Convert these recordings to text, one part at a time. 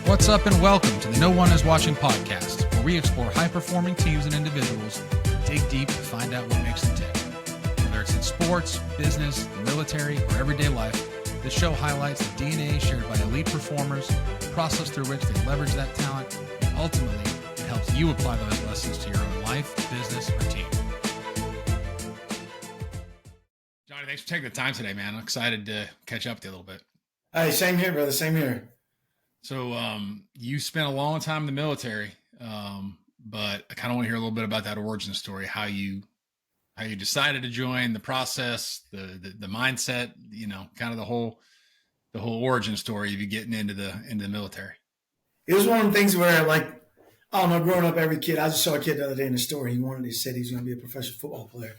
What's up and welcome to the No One Is Watching podcast, where we explore high-performing teams and individuals, dig deep to find out what makes them tick. Whether it's in sports, business, the military, or everyday life, this show highlights the DNA shared by elite performers, the process through which they leverage that talent, and ultimately, it helps you apply those lessons to your own life, business, or team. Johnny, thanks for taking the time today, man. I'm excited to catch up with you a little bit. Hey, same here, brother. Same here. So you spent a long time in the military, but I kind of want to hear a little bit about that origin story, how you decided to join, the process, the mindset, kind of the whole origin story of you getting into the military. It was one of the things where, I don't know, growing up, every kid, I just saw a kid the other day in the store. He said he was going to be a professional football player.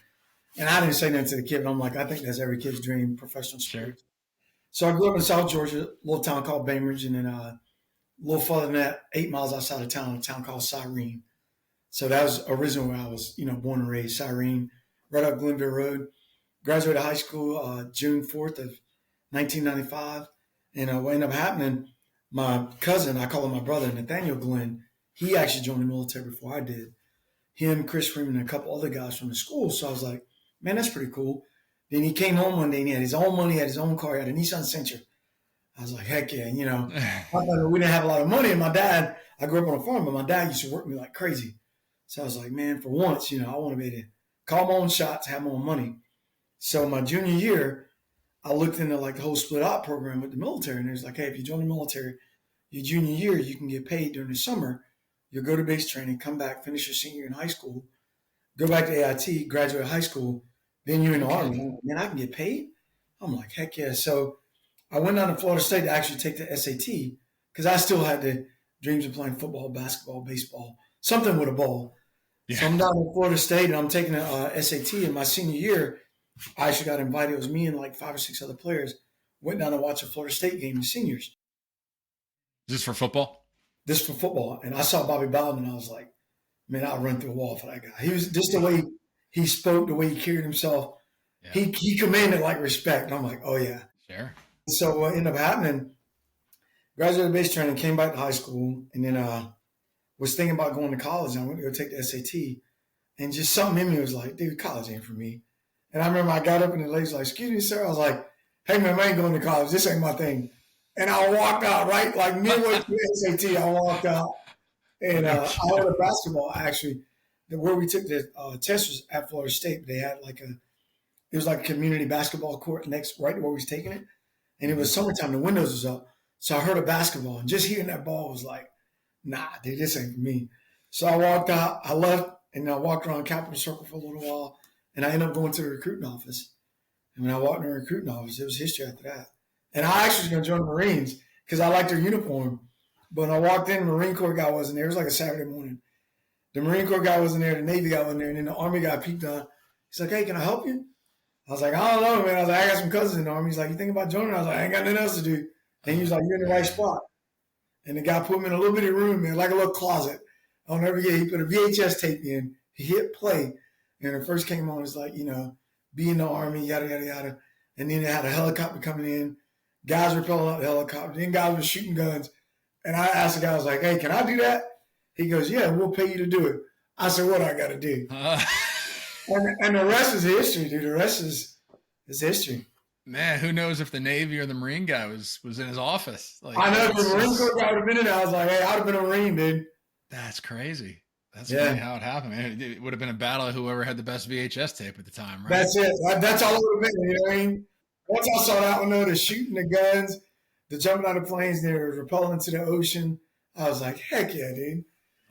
And I didn't say nothing to the kid, but I'm like, I think that's every kid's dream, professional sport. Sure. So I grew up in South Georgia, a little town called Bainbridge, and then a little further than that, 8 miles outside of town, a town called Cyrene. So that was originally where I was, born and raised, Cyrene, right up Green Beret Road. Graduated high school June 4th of 1995. And what ended up happening, my cousin, I call him my brother, Nathaniel Glenn, he actually joined the military before I did. Him, Chris Freeman, and a couple other guys from the school. So I was like, man, that's pretty cool. Then he came home one day and he had his own money, had his own car, he had a Nissan Sentra. I was like, heck yeah, we didn't have a lot of money. And my dad, I grew up on a farm, but my dad used to work me like crazy. So I was like, man, for once, I want to be able to call my own shots, have my own money. So my junior year, I looked into the whole split op program with the military. And it was like, hey, if you join the military, your junior year, you can get paid during the summer. You'll go to base training, come back, finish your senior year in high school, go back to AIT, graduate high school, then you're in the Army. Man, I can get paid? I'm like, heck yeah. So I went down to Florida State to actually take the SAT because I still had the dreams of playing football, basketball, baseball, something with a ball. Yeah. So I'm down in Florida State and I'm taking the SAT. In my senior year, I actually got invited. It was me and 5 or 6 other players went down to watch a Florida State game, the seniors. Is this for football? This for football. And I saw Bobby Bowden and I was like, man, I'll run through a wall for that guy. He was just the way he spoke, the way he carried himself. Yeah. He commanded respect. And I'm like, oh yeah. Sure. So what ended up happening, graduated base training, came back to high school, and then was thinking about going to college. And I went to go take the SAT. And just something in me was like, dude, college ain't for me. And I remember I got up and the lady was like, excuse me, sir. I was like, hey, man, I ain't going to college. This ain't my thing. And I walked out, right? Midway through the SAT, I walked out. And I had a basketball, actually. Where we took the test was at Florida State. They had it was like a community basketball court next, right where we was taking it. And it was summertime, the windows was up. So I heard a basketball, and just hearing that ball was like, nah, dude, this ain't for me. So I walked out, I left, and I walked around Capitol Circle for a little while, and I ended up going to the recruiting office. And when I walked in the recruiting office, it was history after that. And I actually was going to join the Marines because I liked their uniform. But when I walked in, the Marine Corps guy wasn't there. It was like a Saturday morning. The Marine Corps guy wasn't there, the Navy guy wasn't there, and then the Army guy peeked on. He's like, hey, can I help you? I was like, I don't know, man. I was like, I got some cousins in the Army. He's like, you thinking about joining? I was like, I ain't got nothing else to do. And he was like, you're in the right spot. And the guy put me in a little bitty room, man, like a little closet. I'll never forget. He put a VHS tape in. He hit play. And it first came on, it's like, be in the Army, yada, yada, yada. And then they had a helicopter coming in. Guys were pulling out the helicopter. Then guys were shooting guns. And I asked the guy, I was like, hey, can I do that? He goes, yeah, we'll pay you to do it. I said, what do I got to do? And the rest is history, dude. The rest is history. Man, who knows if the Navy or the Marine guy was in his office? I know if the Marine Corps guy would have been in there. I was like, hey, I'd have been a Marine, dude. That's crazy. That's really how it happened, man. It would have been a battle of whoever had the best VHS tape at the time, right? That's it. That's all it would have been. You know what I mean? Once I saw that one, though, the shooting the guns, the jumping out of planes, they were rappelling into the ocean. I was like, heck yeah, dude.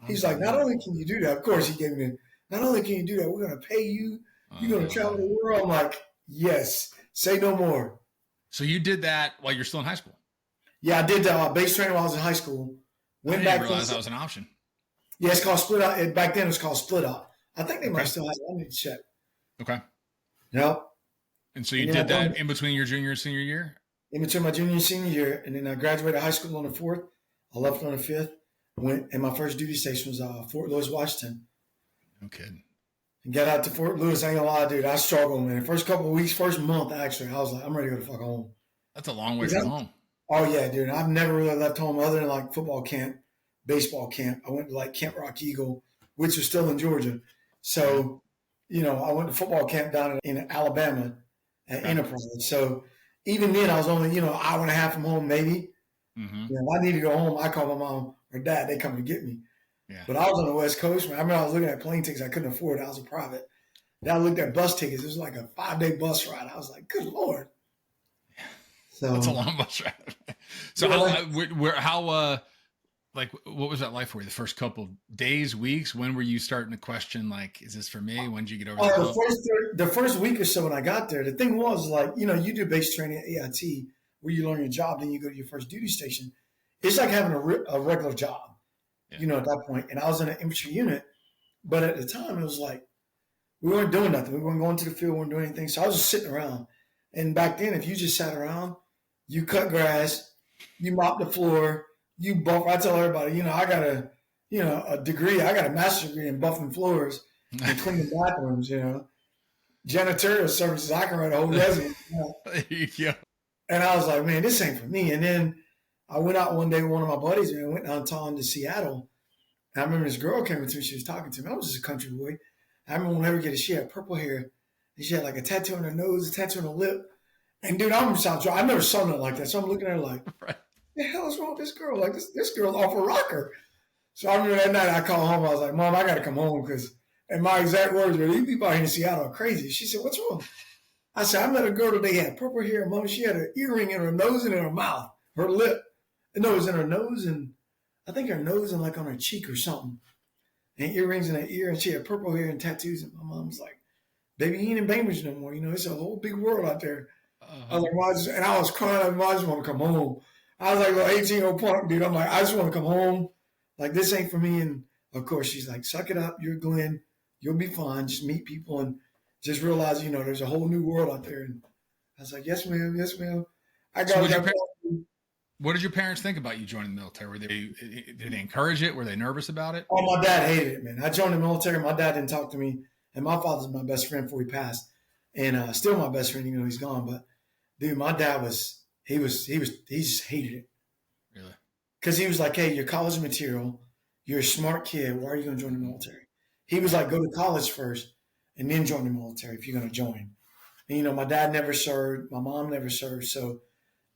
He's like, not only can you do that, of course he gave me, not only can you do that, we're going to pay you. You're going to travel the world. I'm like, yes, say no more. So you did that while you're still in high school? Yeah, I did base training while I was in high school. I didn't realize that was an option. Yeah, it's called split out. Back then it was called split out. I think they might still have it. I need to check. Okay. Yep. And so you did that in between your junior and senior year? In between my junior and senior year. And then I graduated high school on the 4th. I left on the 5th. And my first duty station was Fort Lewis, Washington. No kidding. And got out to Fort Lewis. I ain't gonna lie, dude. I struggled, man. First couple of weeks, first month, actually, I was like, I'm ready to go to fuck home. That's a long way from home. Oh yeah, dude. I've never really left home other than like football camp, baseball camp. I went to like Camp Rock Eagle, which was still in Georgia. Yeah. So, I went to football camp down in Alabama at Okay. Enterprise. So even then, I was only an hour and a half from home, maybe. Mm-hmm. If I need to go home, I call my mom or dad. They come to get me. Yeah. But I was on the West Coast, man. I remember I was looking at plane tickets I couldn't afford. I was a private. Then I looked at bus tickets. It was like a 5-day bus ride. I was like, good Lord. That's a So, long bus ride. So yeah, like, what was that like for you? The first couple days, weeks? When were you starting to question, like, is this for me? When did you get over that oh, hump? the first week or so when I got there, the thing was like, you do base training at AIT where you learn your job, then you go to your first duty station. It's like having a regular job, Yeah. at that point. And I was in an infantry unit, but at the time it was like we weren't doing nothing. We weren't going to the field, we weren't doing anything. So I was just sitting around. And back then, if you just sat around, you cut grass, you mop the floor, you buff. I tell everybody, I got a degree. I got a master's degree in buffing floors and cleaning bathrooms. Janitorial services. I can write a whole resume. Yeah. And I was like, man, this ain't for me. And then I went out one day with one of my buddies and I went downtown to Seattle. And I remember this girl came up to me. She was talking to me. I was just a country boy. I remember whenever she had purple hair and she had like a tattoo on her nose, a tattoo on her lip. And dude, I'm South Georgia. I never saw nothing like that. So I'm looking at her like, Right. the hell is wrong with this girl? Like this girl's off a rocker. So I remember that night I called home. I was like, Mom, I got to come home because, and my exact words were, these people out here in Seattle are crazy. She said, what's wrong? I said, I met a girl today, had purple hair. Mom, she had an earring in her nose and in her mouth, her lip. No, it was in her nose and I think her nose and like on her cheek or something. And earrings in her ear. And she had purple hair and tattoos. And my mom was like, baby, he ain't in Bainbridge no more. It's a whole big world out there. I was like, well, and I was crying. I just want to come home. I was like, well, 18-year-old punk, dude. I'm like, I just want to come home. Like, this ain't for me. And of course, she's like, suck it up. You're Glenn. You'll be fine. Just meet people and just realize, there's a whole new world out there. And I was like, yes, ma'am. Yes, ma'am. What did your parents think about you joining the military? Did they encourage it? Were they nervous about it? Oh, my dad hated it, man. I joined the military. My dad didn't talk to me. And my father's my best friend before he passed. And still my best friend, even though he's gone. But, dude, my dad he just hated it. Really? Because he was like, hey, you're college material. You're a smart kid. Why are you going to join the military? He was like, go to college first and then join the military if you're going to join. And, my dad never served. My mom never served. So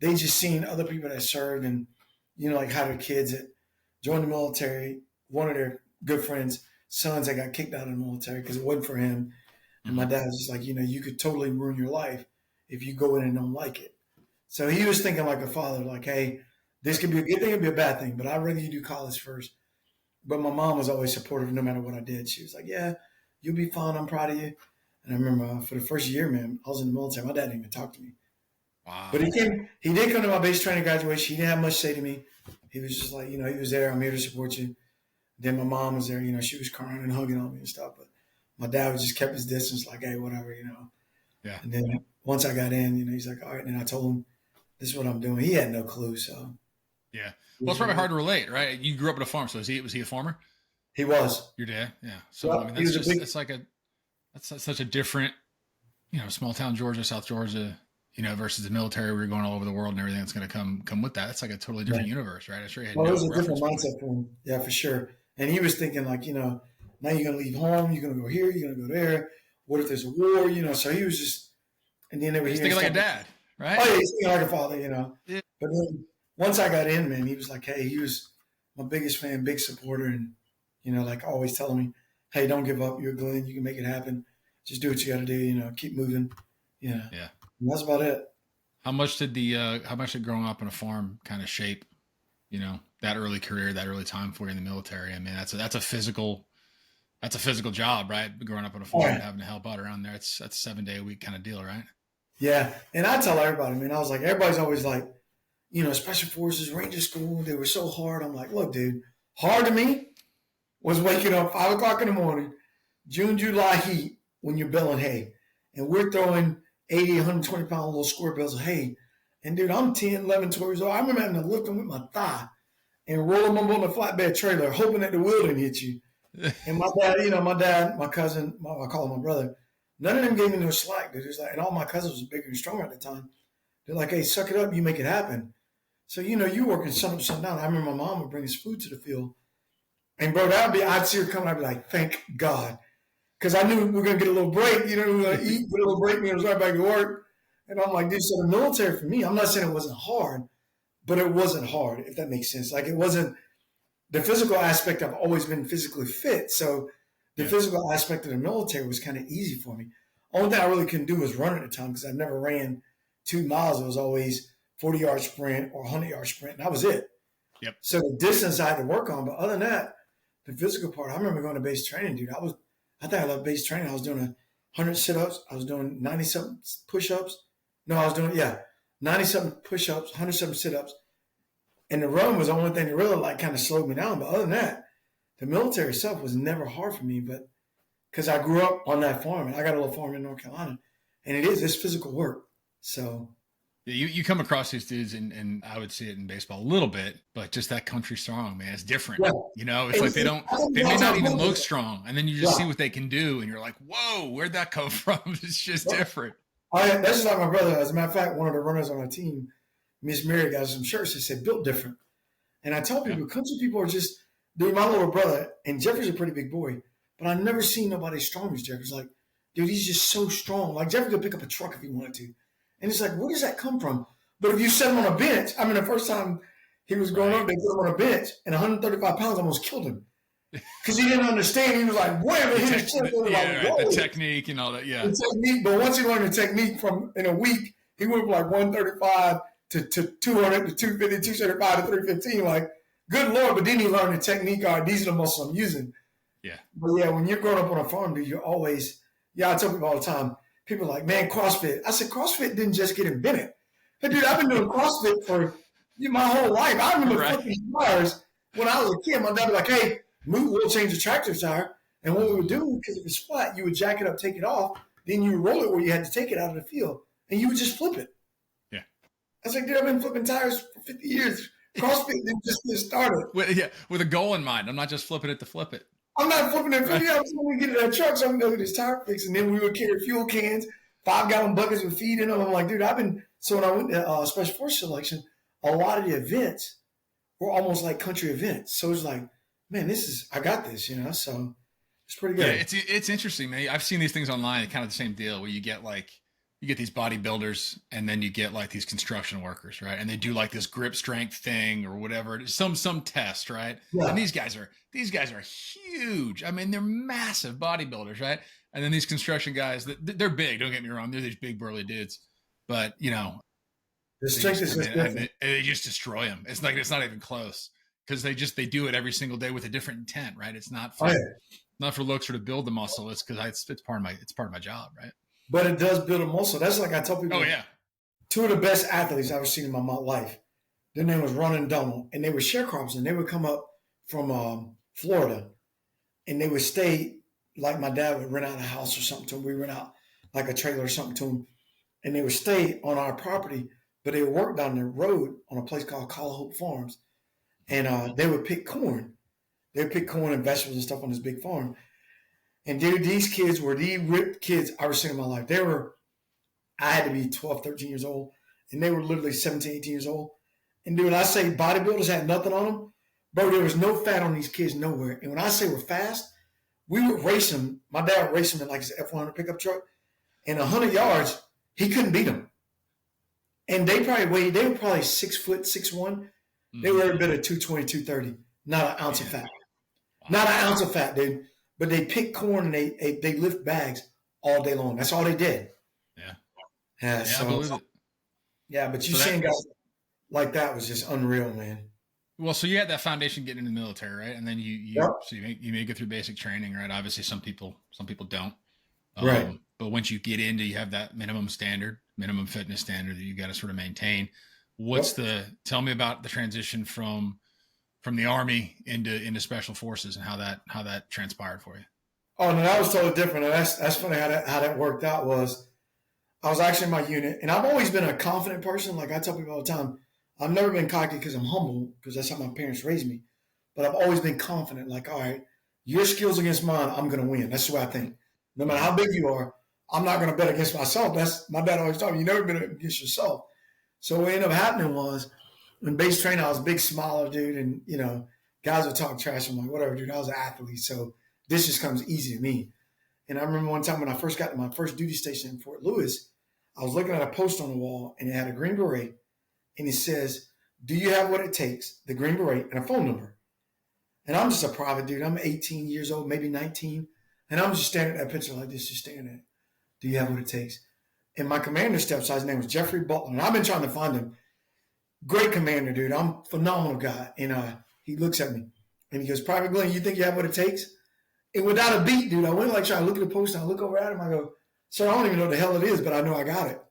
they just seen other people that served and, like how their kids that joined the military. One of their good friends' sons that got kicked out of the military because it wasn't for him. And my dad was just like, you could totally ruin your life if you go in and don't like it. So he was thinking like a father, like, hey, this could be a good thing, it could be a bad thing, but I'd rather you do college first. But my mom was always supportive no matter what I did. She was like, yeah, you'll be fine. I'm proud of you. And I remember for the first year, man, I was in the military. My dad didn't even talk to me. Wow. But he did come to my base training graduation. He didn't have much to say to me. He was just like, he was there. I'm here to support you. Then my mom was there. She was crying and hugging on me and stuff. But my dad just kept his distance, like, hey, whatever, Yeah. And then once I got in, he's like, all right. And I told him, this is what I'm doing. He had no clue. So yeah. Well, it's probably hard to relate, right? You grew up in a farm, so was he a farmer? He was. Your dad, yeah. So well, I mean, that's such a different, small town Georgia, South Georgia, versus the military. We're going all over the world and everything that's going to come with that. It's like a totally different universe, right? I'm sure he had it was a different mindset for him. Yeah, for sure. And he was thinking like, now you're going to leave home, you're going to go here, you're going to go there. What if there's a war? So he was just, and then they were thinking like a dad, right? Oh yeah, he's thinking like a father, Yeah. But then once I got in, man, he was like, hey, he was my biggest fan, big supporter, and like always telling me, hey, don't give up. You're Glenn. You can make it happen. Just do what you got to do. Keep moving. Yeah. And that's about it. How much did growing up on a farm kind of shape, that early career, that early time for you in the military? I mean, that's a physical job, right? Growing up on a farm, and having to help out around there. That's a 7-day a week kind of deal, right? Yeah. And I tell everybody, man, I was like, everybody's always like, Special Forces, Ranger School, they were so hard. I'm like, look, dude, hard to me was waking up 5 o'clock in the morning, June, July heat when you're baling hay. And we're throwing 80, 120 pound little square bales of hay. And dude, I'm 10, 11, 12 years old. I remember having to lift them with my thigh and roll them up on the flatbed trailer, hoping that the wheel didn't hit you. And my dad, my cousin, I call him my brother, none of them gave me no slack, dude. It's like, and all my cousins were bigger and stronger at the time. They're like, hey, suck it up, you make it happen. So, you working sun up, sun down. I remember my mom would bring us food to the field. And, bro, I'd see her coming. I'd be like, thank God. Because I knew we were going to get a little break. We were going to eat, get a little break, and it was right back to work. And I'm like, dude, so the military for me, I'm not saying it wasn't hard, but it wasn't hard, if that makes sense. Like, it wasn't the physical aspect. I've always been physically fit. So the physical aspect of the military was kind of easy for me. Only thing I really couldn't do was run at the time because I never ran 2 miles. It was always 40-yard sprint or 100-yard sprint, and that was it. Yep. So the distance I had to work on, but other than that, the physical part, I remember going to base training, dude. I think I loved base training. I was doing 100 sit-ups. I was doing 90-something push-ups. No, I was doing, 90-something push-ups, 100-something sit-ups. And the run was the only thing that really kind of slowed me down. But other than that, the military itself was never hard for me. But because I grew up on that farm, and I got a little farm in North Carolina, and it's physical work. So you come across these dudes, and I would see it in baseball a little bit, but just that country strong, man, it's different. Yeah. It's like they may not even look strong, and then you just see what they can do, and you're like, whoa, where'd that come from? It's just different. That's just like my brother. As a matter of fact, one of the runners on my team, Miss Mary, got some shirts that said "built different," and I tell people, country people are just. Dude, my little brother, and Jeffrey's a pretty big boy, but I never seen nobody as strong as Jeffrey's. Like, dude, he's just so strong. Like, Jeffrey could pick up a truck if he wanted to. And it's like, where does that come from? But if you set him on a bench, I mean, the first time he was growing up, they put him on a bench, and 135 pounds almost killed him. Because he didn't understand. He was like, wham, and hit his chest. The technique and all that, The technique, but once he learned the technique in a week, he went from like 135 to 200 to 250, 275 to 315. Like, good Lord, but then he learned the technique. All right, these are the muscles I'm using. Yeah. But yeah, when you're growing up on a farm, dude, you're always, I tell people all the time, people are like, man, CrossFit. I said, CrossFit didn't just get invented. Hey, dude, I've been doing CrossFit for my whole life. I remember flipping tires when I was a kid. My dad would be like, hey, we'll change the tractor tire. And what we would do, because if it's flat, you would jack it up, take it off, then you would roll it where you had to take it out of the field, and you would just flip it. Yeah. I was like, dude, I've been flipping tires for 50 years. CrossFit didn't just get started. With a goal in mind. I'm not just flipping it to flip it. I'm not flipping it. Right. I'm going to get in that truck, so I'm going to go get this tire fix. And then we would carry fuel cans, 5-gallon buckets with feed in them. I'm like, dude, so when I went to Special Forces selection, a lot of the events were almost like country events. So it's like, man, I got this, so it's pretty good. Yeah, it's interesting, man. I've seen these things online, kind of the same deal where you get these bodybuilders and then you get like these construction workers, right? And they do like this grip strength thing or whatever, some test, right? Yeah. And these guys are huge. I mean, they're massive bodybuilders, right? And then these construction guys, they're big. Don't get me wrong. They're these big burly dudes, but the strength is just different. They just destroy them. It's like, it's not even close because they do it every single day with a different intent, right? It's not for, not for looks or to build the muscle. It's because it's part of my job, right? But it does build a muscle. That's like I tell people. Oh, yeah. 2 of the best athletes I've ever seen in my life. Their name was Ron and Donald, and they were sharecroppers, and they would come up from Florida, and they would stay, like my dad would rent out a house or something to them. We rent out like a trailer or something to them, and they would stay on our property, but they would work down the road on a place called Collar Hope Farms, and they would pick corn. They would pick corn and vegetables and stuff on this big farm. And dude, these kids were the ripped kids I ever seen in my life. I had to be 12, 13 years old, and they were literally 17, 18 years old. And dude, when I say bodybuilders had nothing on them, bro, there was no fat on these kids nowhere. And when I say we're fast, we would race them. My dad would race them in like his F-100 pickup truck. And 100 yards, he couldn't beat them. And they were probably 6 foot, 6'1". Mm-hmm. They were every bit of 220, 230. Not an ounce of fat. Wow. Not an ounce of fat, dude. But they pick corn and they lift bags all day long. That's all they did. Yeah. I believe it. Yeah, but seeing guys like that was just unreal, man. Well, so you had that foundation getting in the military, right? And then you make it through basic training, right? Obviously, some people don't. Right. But once you get into, you have that minimum fitness standard that you got to sort of maintain. Tell me about the transition from the Army into Special Forces and how that transpired for you. Oh, no, that was totally different. And that's funny how that worked out was I was actually in my unit, and I've always been a confident person. Like I tell people all the time, I've never been cocky because I'm humble, because that's how my parents raised me. But I've always been confident. Like, all right, your skills against mine, I'm going to win. That's the way I think. No matter how big you are, I'm not going to bet against myself. That's my dad always told me, you never bet against yourself. So what ended up happening was in base training, I was a big smiler, dude. And, guys would talk trash. I'm like, whatever, dude. I was an athlete. So this just comes easy to me. And I remember one time when I first got to my first duty station in Fort Lewis, I was looking at a poster on the wall and it had a Green Beret. And it says, do you have what it takes? The Green Beret and a phone number. And I'm just a private dude. I'm 18 years old, maybe 19. And I'm just staring at that picture like this, just staring at it. Do you have what it takes? And my commander steps out. His name was Jeffrey Butler. And I've been trying to find him. Great commander, dude. I'm a phenomenal guy. And he looks at me and he goes, Private Glenn, you think you have what it takes? And without a beat, dude, I went like trying to look at the poster. I look over at him. I go, sir, I don't even know what the hell it is, but I know I got it.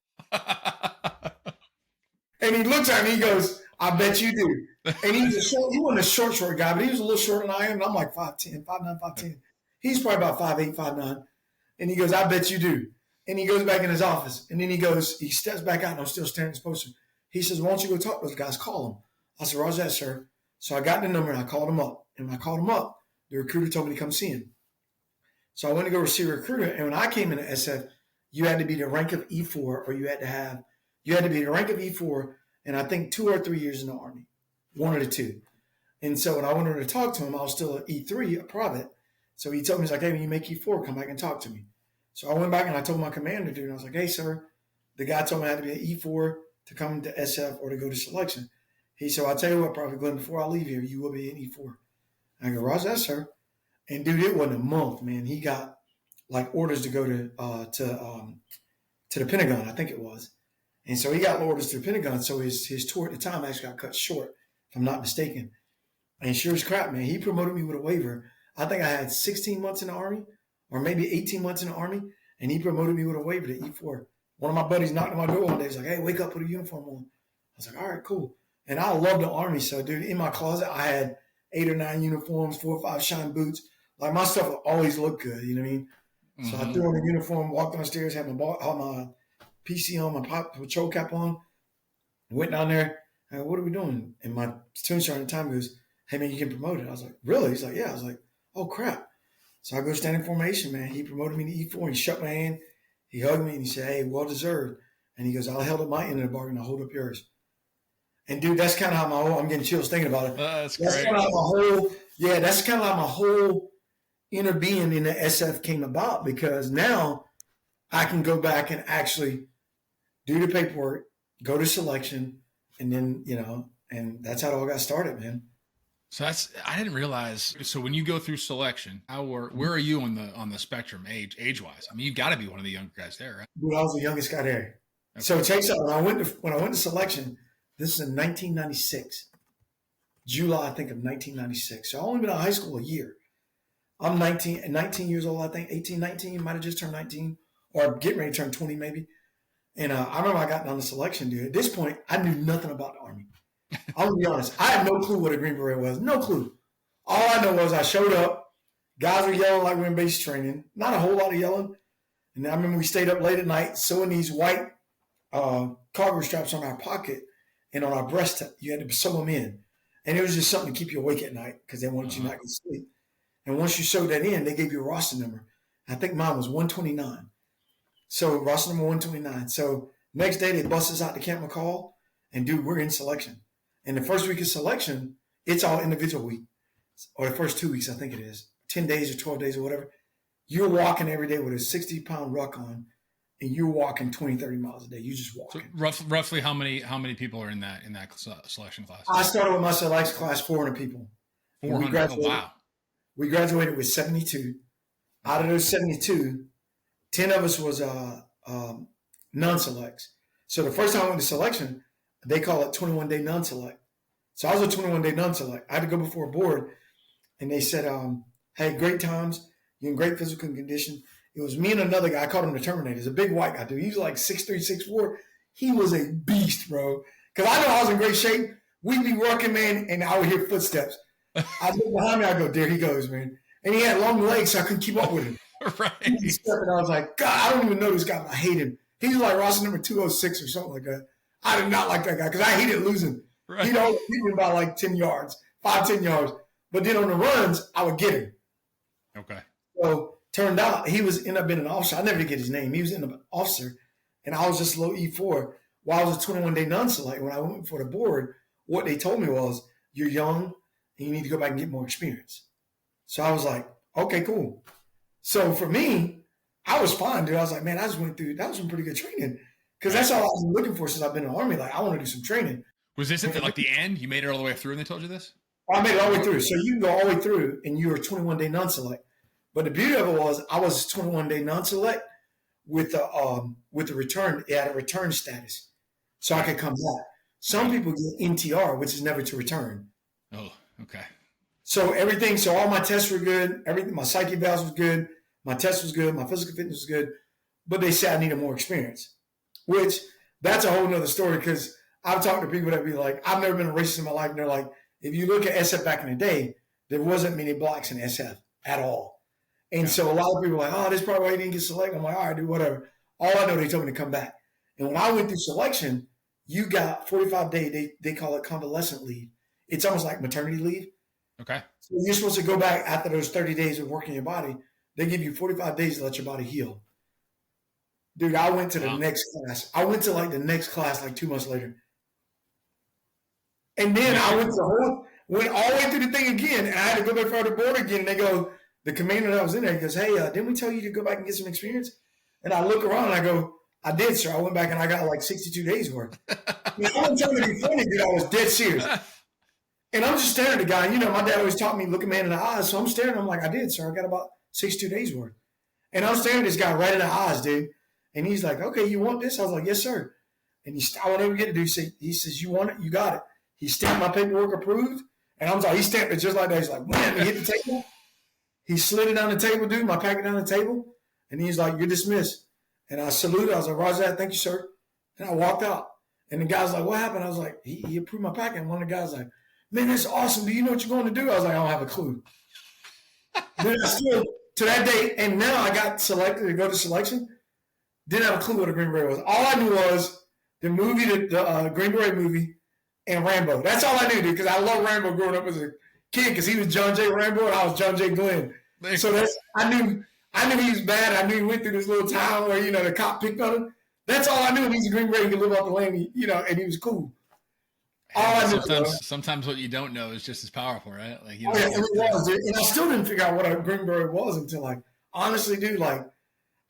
And he looks at me. He goes, I bet you do. And he wasn't a short guy, but he was a little shorter than I am. And I'm like 5'10", 5'9", 5'10". He's probably about 5'8", 5'9". And he goes, I bet you do. And he goes back in his office. And then he steps back out, and I'm still staring at his poster. He says, why don't you go talk to those guys? Call them. I said, roger that, sir. So I got the number, and I called him up. And when I called him up, the recruiter told me to come see him. So I went to go see a recruiter. And when I came into SF, you had to be the rank of E4, or you had to be the rank of E4, and I think 2 or 3 years in the Army, one of the two. And so when I went over to talk to him, I was still an E3, a private. So he told me, he's like, hey, when you make E4, come back and talk to me. So I went back and I told my commander, dude, and I was like, hey, sir, the guy told me I had to be an E4 to come to SF or to go to selection. He said, I'll tell you what, Private Glenn, before I leave here, you will be an E4. I go, roger that, sir. And, dude, it wasn't a month, man. He got, like, orders to go to the Pentagon, I think it was. And so he got orders to the Pentagon, so his tour at the time actually got cut short, if I'm not mistaken. And sure as crap, man, he promoted me with a waiver. I think I had 16 months in the Army, or maybe 18 months in the Army, and he promoted me with a waiver to E4. One of my buddies knocked on my door one day. He's like, hey, wake up, put a uniform on. I was like, all right, cool. And I love the Army. So, dude, in my closet, I had 8 or 9 uniforms, 4 or 5 shine boots. Like, my stuff would always look good, you know what I mean? Mm-hmm. So I threw on the uniform, walked downstairs, had my PC on, my patrol cap on, went down there. I go, what are we doing? And my platoon sergeant at the time goes, hey, man, you can promote it. I was like, really? He's like, yeah. I was like, oh, crap. So I go stand in formation, man. He promoted me to E4. He shook my hand. He hugged me, and he said, hey, well-deserved. And he goes, I held up my end of the bargain. I'll hold up yours. And, dude, that's kind of how I'm getting chills thinking about it. That's great. Kind of that's kind of how my whole inner being in the SF came about, because now I can go back and actually do the paperwork, go to selection, and then, and that's how it all got started, man. So I didn't realize. So when you go through selection, where are you on the spectrum age wise? I mean, you got to be one of the younger guys there, right? Dude, I was the youngest guy there. Okay. So check this out. When I went to selection, this is in 1996, July, I think, of 1996. So I only been out of high school a year. I'm 19 years old, I think, 18, 19, might have just turned 19, or getting ready to turn 20 maybe. And I remember I got down to selection, dude. At this point, I knew nothing about the Army. I'll be honest. I had no clue what a Green Beret was. No clue. All I know was I showed up. Guys were yelling like we were in base training. Not a whole lot of yelling. And I remember we stayed up late at night sewing these white cargo straps on our pocket and on our breast. You had to sew them in. And it was just something to keep you awake at night because they wanted you not to sleep. And once you sewed that in, they gave you a roster number. I think mine was 129. So roster number 129. So next day they bust us out to Camp McCall, and dude, we're in selection. And the first week of selection, it's all individual week, or the first 2 weeks, I think it is, 10 days or 12 days or whatever. You're walking every day with a 60-pound ruck on, and you're walking 20, 30 miles a day. You just walking. So roughly how many people are in that selection class? I started with my selection class, 400 people. 400. Oh, wow. We graduated with 72. Out of those 72, 10 of us was non-selects. So the first time I went to selection, they call it 21-day non-select. So I was a 21-day non-select. I had to go before a board, and they said, hey, great times. You're in great physical condition. It was me and another guy. I called him the Terminator. He's a big white guy, dude. He was like 6'3", 6'4". He was a beast, bro. Because I know I was in great shape. We'd be working, man, and I would hear footsteps. I look behind me. I go, there he goes, man. And he had long legs, so I couldn't keep up with him. Right. And I was like, God, I don't even know this guy, but I hate him. He was like roster number 206 or something like that. I did not like that guy because I hated losing. Right. He'd always beat me by like 10 yards, 10 yards. But then on the runs, I would get him. Okay. So turned out he ended up being an officer. I never did get his name. He was an officer, and I was just low E4. While I was a 21-day non-select, when I went for the board, what they told me was, you're young and you need to go back and get more experience. So I was like, okay, cool. So for me, I was fine, dude. I was like, man, I just went through, that was some pretty good training. Because that's all I've been looking for since I've been in the Army. Like, I want to do some training. Was this at like the end? You made it all the way through and they told you this? I made it all the way through. So you can go all the way through and you were 21-day non-select. But the beauty of it was I was 21-day non-select with the return. It had a return status. So I could come back. Some people get NTR, which is never to return. Oh, okay. So so all my tests were good. Everything, my psyche evals was good. My test was good. My physical fitness was good. But they said I needed more experience, which that's a whole nother story because I've talked to people that be like, I've never been a racist in my life. And they're like, if you look at SF back in the day, there wasn't many blacks in SF at all. And so a lot of people are like, oh, this is probably why you didn't get selected. I'm like, all right, dude, whatever. All I know, they told me to come back. And when I went through selection, you got 45-day, they call it convalescent leave. It's almost like maternity leave. Okay. So you're supposed to go back after those 30 days of working your body. They give you 45 days to let your body heal. Dude, I went to the next class. I went to like the next class like 2 months later. And then I went all the way through the thing again. And I had to go back for the board again. And they go, the commander that was in there, he goes, hey, didn't we tell you to go back and get some experience? And I look around and I go, I did, sir. I went back and I got like 62 days worth. I wasn't trying to be funny, dude. I was dead serious. And I'm just staring at the guy. You know, my dad always taught me look a man in the eyes. So I'm staring. I'm like, I did, sir. I got about 62 days worth. And I'm staring at this guy right in the eyes, dude. And he's like, okay, you want this? I was like, yes, sir. And I won't ever get it, dude. He says, you want it? You got it. He stamped my paperwork approved. And I was like, he stamped it just like that. He's like, wham, he hit the table. He slid it down the table, dude, my packet down the table. And he's like, you're dismissed. And I saluted. I was like, roger that. Thank you, sir. And I walked out. And the guy's like, what happened? I was like, he approved my packet. And one of the guys like, man, that's awesome. Do you know what you're going to do? I was like, I don't have a clue. Then I still, to that day, and now I got selected to go to selection. Didn't have a clue what a Green Beret was. All I knew was the movie, the Green Beret movie, and Rambo. That's all I knew, dude, because I love Rambo growing up as a kid because he was John J. Rambo and I was John J. Glenn. So I knew he was bad. I knew he went through this little town where, you know, the cop picked on him. That's all I knew. He's a Green Beret. He could live off the land, you know, and he was cool. Sometimes what you don't know is just as powerful, right? Like, it was, dude. And I still didn't figure out what a Green Beret was until, like, honestly, dude, like,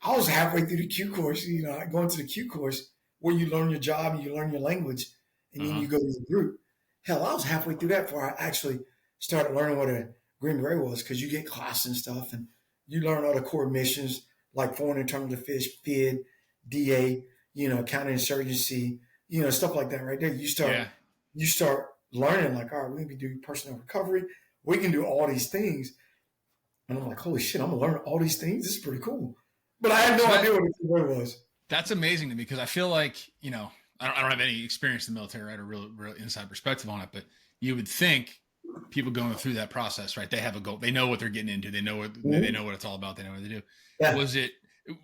I was halfway through the Q course, you know, going to the Q course where you learn your job and you learn your language and then you go to the group. Hell, I was halfway through that before I actually started learning what a Green Beret was because you get classes and stuff and you learn all the core missions like foreign internal affairs, FID, DA, you know, counterinsurgency, you know, stuff like that right there. You start learning like, all right, we can do personnel recovery. We can do all these things. And I'm like, holy shit, I'm going to learn all these things. This is pretty cool. But I had no idea what a Green Beret was. That's amazing to me because I feel like, you know, I don't have any experience in the military, right? Or real inside perspective on it, but you would think people going through that process, right? They have a goal. They know what they're getting into. They know what it's all about. They know what they do. Yeah. Was it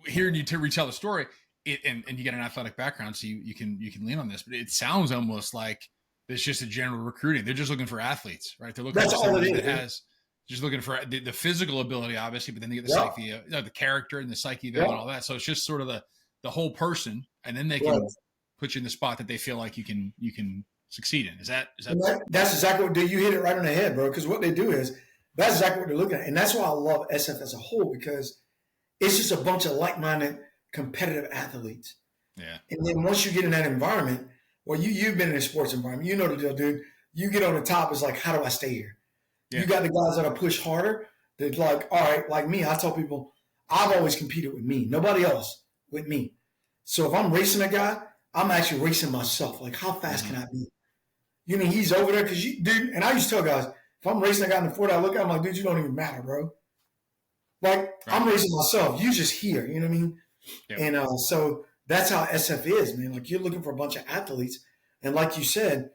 hearing you retell the story? And you get an athletic background, so you can lean on this. But it sounds almost like it's just a general recruiting. They're just looking for athletes, right? They're looking for somebody that has just looking for the physical ability, obviously, but then they get the psyche, the character and the psyche and all that. So it's just sort of the whole person, and then they can put you in the spot that they feel like you can succeed in. Is that that's exactly what you hit it right on the head, bro. Because what they do is that's exactly what they're looking at, and that's why I love SF as a whole because it's just a bunch of like-minded, competitive athletes. Yeah. And then once you get in that environment, well, you've been in a sports environment, you know the deal, dude. You get on the top, it's like, how do I stay here? Yeah. You got the guys that'll push harder. They're like, all right, like me. I tell people, I've always competed with me, nobody else, with me. So if I'm racing a guy, I'm actually racing myself. Like, how fast can I be? You mean he's over there? Because dude, and I used to tell guys, if I'm racing a guy in the 40, I look at him like, dude, you don't even matter, bro. Like, I'm racing myself. You just here. You know what I mean? Yep. And so that's how SF is, man. Like, you're looking for a bunch of athletes. And like you said,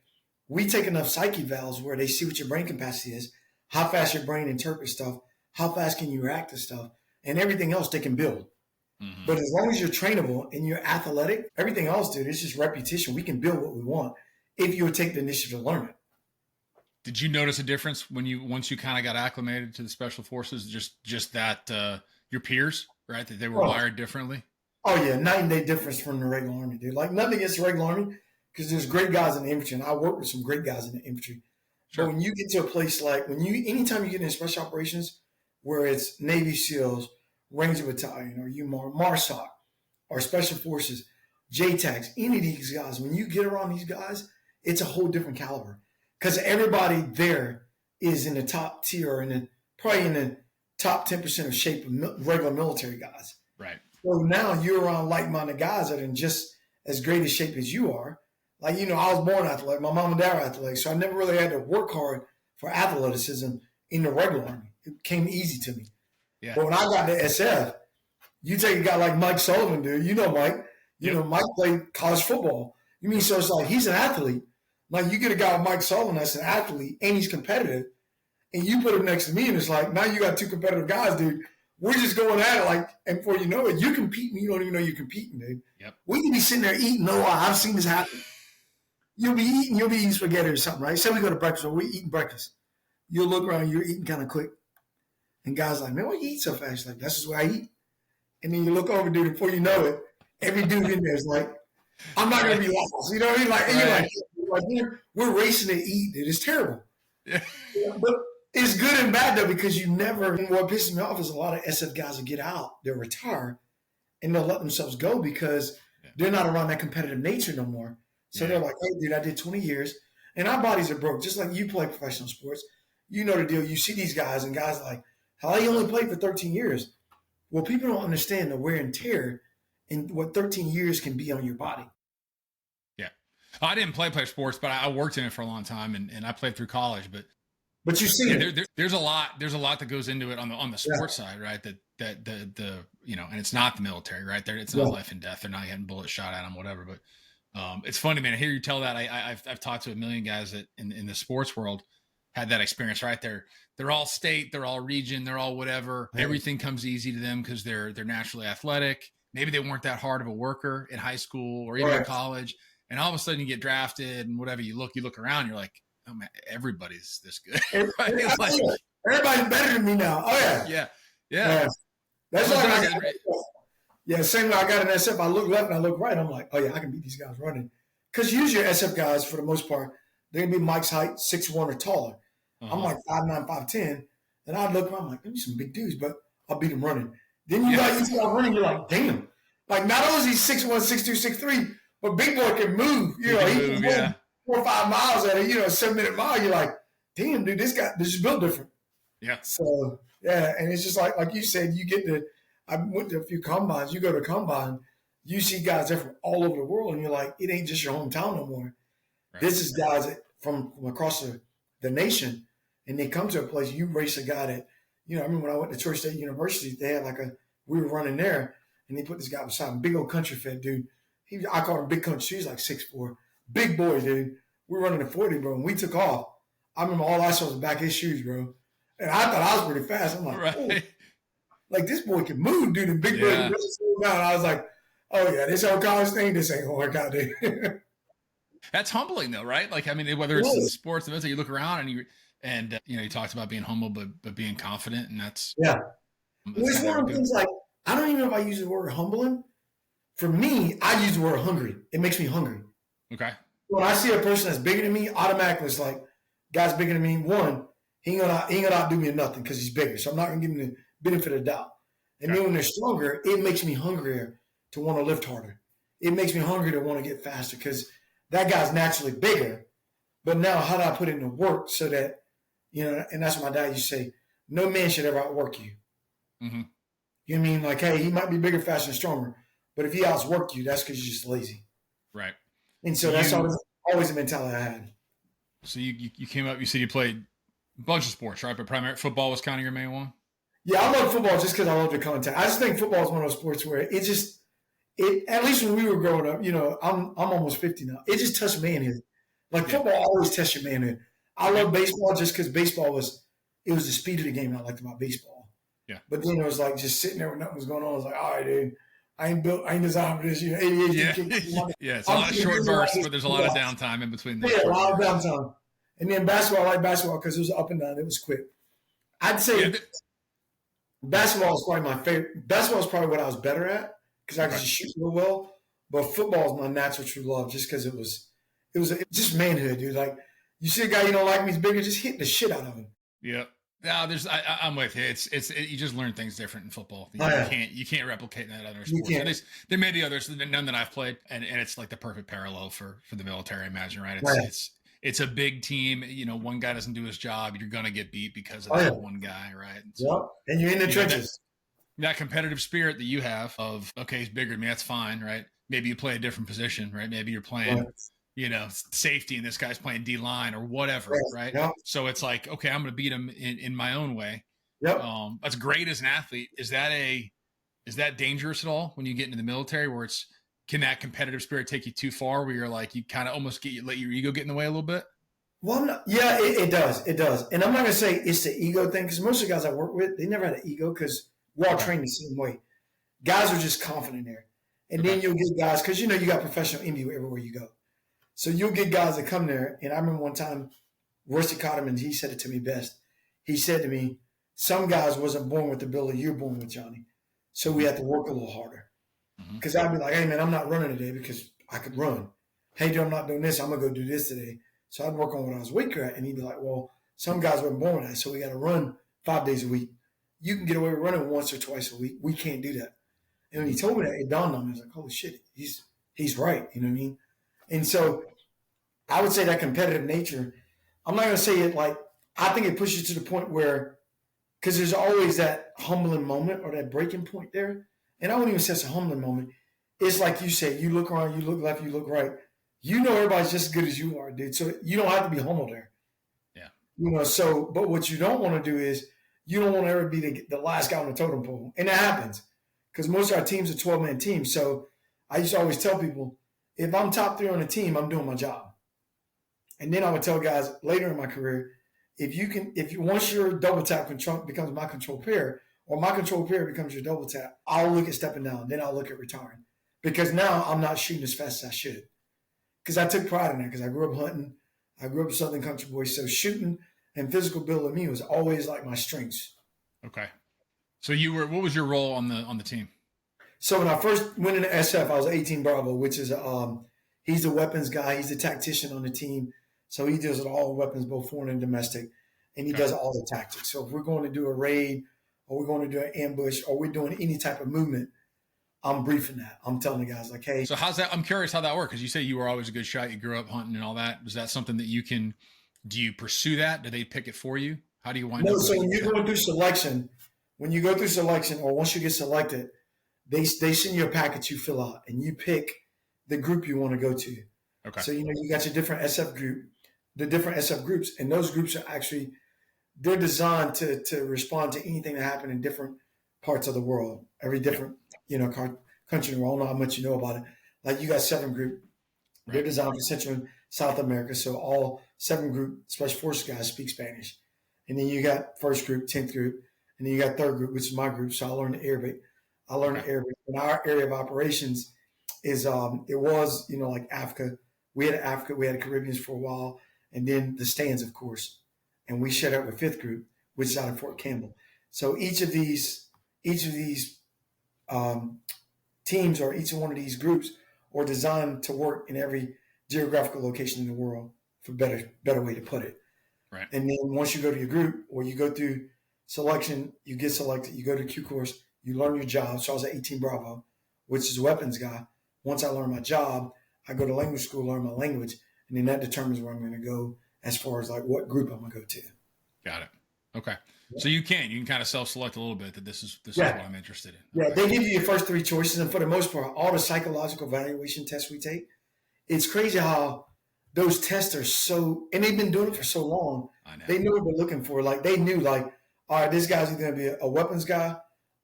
we take enough psyche valves where they see what your brain capacity is, how fast your brain interprets stuff, how fast can you react to stuff, and everything else they can build. Mm-hmm. But as long as you're trainable and you're athletic, everything else, dude, it's just repetition. We can build what we want if you would take the initiative to learn it. Did you notice a difference once you kind of got acclimated to the special forces? Just that your peers, right? That they were wired differently. Oh yeah, night and day difference from the regular army, dude. Like nothing against the regular army, because there's great guys in the infantry, and I work with some great guys in the infantry. Sure. But when you get to a place like anytime you get in special operations, where it's Navy SEALs, Ranger Battalion, or MARSOC, or Special Forces, JTACs, any of these guys, when you get around these guys, it's a whole different caliber because everybody there is in the top tier and probably in the top 10% of shape of regular military guys. Right. So now you're around like-minded guys that are in just as great a shape as you are. Like, I was born athletic. My mom and dad were athletic, so I never really had to work hard for athleticism in the regular Army. It came easy to me. Yeah. But when I got to SF, you take a guy like Mike Sullivan, dude. You know Mike. Mike played college football. So it's like he's an athlete. Like you get a guy like Mike Sullivan that's an athlete and he's competitive, and you put him next to me, and it's like now you got two competitive guys, dude. We're just going at it like, and before you know it, you're competing. You don't even know you're competing, dude. Yep. We can be sitting there eating. No, I've seen this happen. You'll be eating spaghetti or something, right? Say we go to breakfast or we're eating breakfast. You'll look around, you're eating kind of quick. And guys like, man, why you eat so fast? Like, that's just what I eat. And then you look over, dude, before you know it, every dude in there is like, I'm not going to be lost. You know what I mean? Like, and you're like we're racing to eat, dude. It's terrible. Yeah. But it's good and bad, though, because you never, and what pisses me off is a lot of SF guys will get out, they'll retire, and they'll let themselves go because they're not around that competitive nature no more. So they're like, hey, dude, I did 20 years, and our bodies are broke. Just like you play professional sports, you know the deal. You see these guys, and guys like, how you only played for 13 years? Well, people don't understand the wear and tear and what 13 years can be on your body. Yeah. I didn't play sports, but I worked in it for a long time, and I played through college. But you see, there's a lot that goes into it on the sports side, right? That the and it's not the military, right? There, it's not life and death. They're not getting bullets shot at them, whatever. But it's funny, man. I hear you tell that. I've talked to a million guys that in the sports world had that experience, right? They're all state, they're all region, they're all whatever. Right. Everything comes easy to them because they're naturally athletic. Maybe they weren't that hard of a worker in high school or even in college, and all of a sudden you get drafted and whatever. You look around, you're like, oh man, everybody's this good. Everybody's better than me now. Oh yeah. That's like same way I got an SF. I look left and I look right. I'm like, oh yeah, I can beat these guys running. Because usually your SF guys, for the most part, they're gonna be Mike's height, 6'1" or taller. I'm like 5'9", 5'10", and I look around, I'm like, them some big dudes, but I'll beat them running. Then you see I'm running, you're like, damn. Like not only is he 6'1", 6'2", 6'3", but big boy can move. He can move 4 or 5 miles at a 7-minute mile. You're like, damn, dude, this is built different. Yeah. So and it's just like you said, I went to a few combines. You go to a combine, you see guys there from all over the world, and you're like, it ain't just your hometown no more. Right. This is guys from across the nation, and they come to a place. You race a guy that, I remember when I went to Georgia State University, they had we were running there, and they put this guy beside him, big old country fed dude. I called him Big Country. He's like 6'4", big boy, dude. We were running a 40, bro, and we took off. I remember all I saw was the back of his shoes, bro, and I thought I was pretty fast. I'm like, oh, like this boy can move, dude. And big boy really slowed down. I was like, oh yeah, this whole college thing, this ain't gonna work out, dude. That's humbling, though, right? Like, I mean, whether it's in sports events, you look around and you talked about being humble, but being confident, and that's it's one of the things. Like, I don't even know if I use the word humbling. For me, I use the word hungry. It makes me hungry. Okay. When I see a person that's bigger than me, automatically it's like, guy's bigger than me. One, he ain't gonna outdo me in nothing because he's bigger. So I'm not gonna give him the benefit of the doubt. And then when they're stronger, it makes me hungrier to want to lift harder. It makes me hungry to want to get faster because that guy's naturally bigger. But now how do I put it into work so that, and that's what my dad used to say, no man should ever outwork you. Mm-hmm. You know what I mean? Like, hey, he might be bigger, faster, and stronger, but if he outworked you, that's because you're just lazy. Right. And so that's always the mentality I had. So you came up, you said you played a bunch of sports, right? But primary football was kind of your main one? Yeah, I love football just because I love the contact. I just think football is one of those sports where it at least when we were growing up, I'm almost 50 now. It just touched manhood. Like football always tests your manhood. I love baseball just because baseball was the speed of the game I liked about baseball. Yeah. But then it was like just sitting there when nothing was going on. I was like, all right, dude, I ain't designed for this. ADHD. Yeah, it's a lot of short bursts, but there's a lot of downtime in between. Yeah, a lot of downtime. And then basketball, I like basketball because it was up and down. It was quick. I'd say basketball is probably my favorite. Basketball is probably what I was better at because I could just shoot real well. But football is my natural true love just because it was it was just manhood, dude. Like you see a guy you don't like, he's bigger, just hit the shit out of him. Yep. No, I'm with you. You just learn things different in football. You can't replicate that in other sports. There may be others, none that I've played, and it's like the perfect parallel for the military. I imagine, right? It's a big team. You know, one guy doesn't do his job, you're gonna get beat because of that one guy, right? And so, and you're in the trenches. That competitive spirit that you have of, okay, he's bigger than me, that's fine, right? Maybe you play a different position, right? Maybe you're playing, safety, and this guy's playing D line or whatever, right? Yep. So it's like, okay, I'm going to beat him in my own way. Yep. That's great as an athlete. Is that dangerous at all when you get into the military, where can that competitive spirit take you too far, where you're like, you kind of almost let your ego get in the way a little bit? Well, yeah, it does. It does. And I'm not going to say it's the ego thing, because most of the guys I work with, they never had an ego, because we're all trained the same way. Guys are just confident there. And then you'll get guys, because you got professional envy everywhere you go. So you'll get guys that come there. And I remember one time, Rusty Cotterman, he said it to me best. He said to me, some guys wasn't born with the ability you're born with, Johnny. So we have to work a little harder. Because I'd be like, hey, man, I'm not running today because I could run. Hey, dude, I'm not doing this. I'm going to go do this today. So I'd work on what I was weaker at. And he'd be like, well, some guys weren't born with that. So we got to run 5 days a week. You can get away with running once or twice a week. We can't do that. And when he told me that, it dawned on me. I was like, holy shit, he's right. You know what I mean? And so I would say that competitive nature, I'm not going to say it like, I think it pushes you to the point where, because there's always that humbling moment or that breaking point there. And I wouldn't even say it's a humbling moment. It's like you say, you look around, you look left, you look right. You know everybody's just as good as you are, dude. So you don't have to be humble there. Yeah. So, but what you don't want to do is, you don't want to ever be the last guy on the totem pole. And that happens because most of our teams are 12-man teams. So I used to always tell people, if I'm top 3 on the team, I'm doing my job. And then I would tell guys later in my career, once your double tap becomes my control pair, or my control pair becomes your double tap, I'll look at stepping down. Then I'll look at retiring. Because now I'm not shooting as fast as I should. Because I took pride in that, because I grew up hunting. I grew up a Southern country boy. So shooting and physical build of me was always like my strengths. Okay. So what was your role on the team? So when I first went into SF, I was 18 Bravo, which is he's the weapons guy. He's the tactician on the team. So he deals with all weapons, both foreign and domestic, and he does all the tactics. So if we're going to do a raid, or we're going to do an ambush, or we're doing any type of movement, I'm briefing that. I'm telling the guys like, hey. So I'm curious how that works, because you say you were always a good shot. You grew up hunting and all that. Is that something that do you pursue that? Do they pick it for you? How do you wind up? No, so when you go through selection, or once you get selected, they send you a package you fill out, and you pick the group you want to go to. Okay. So, you got your different SF group, the different SF groups, and those groups are actually, they're designed to respond to anything that happened in different parts of the world, every different, country in the world. I don't know how much you know about it. Like you got 7 group, they're designed for Central and South America. So all 7 group Special Forces guys speak Spanish. And then you got 1st group, 10th group, and then you got 3rd group, which is my group. So I learned Arabic. And our area of operations is, it was, like Africa. We had Africa, we had the Caribbeans for a while, and then the stands, of course. And we shared up with 5th group, which is out of Fort Campbell. So each of these teams, or each one of these groups, are designed to work in every geographical location in the world, for better way to put it. Right. And then once you go to your group, or you go through selection, you get selected, you go to Q course, you learn your job. So I was at 18 Bravo, which is a weapons guy. Once I learn my job, I go to language school, learn my language, and then that determines where I'm going to go as far as like what group I'm going to go to. Got it. Okay. Yeah. So you can kind of self-select a little bit that this is what I'm interested in. Yeah. Okay. They give you your first 3 choices. And for the most part, all the psychological evaluation tests we take, it's crazy how those tests are so, and they've been doing it for so long. I know. They knew what they're looking for. Like they knew like, all right, this guy's either going to be a weapons guy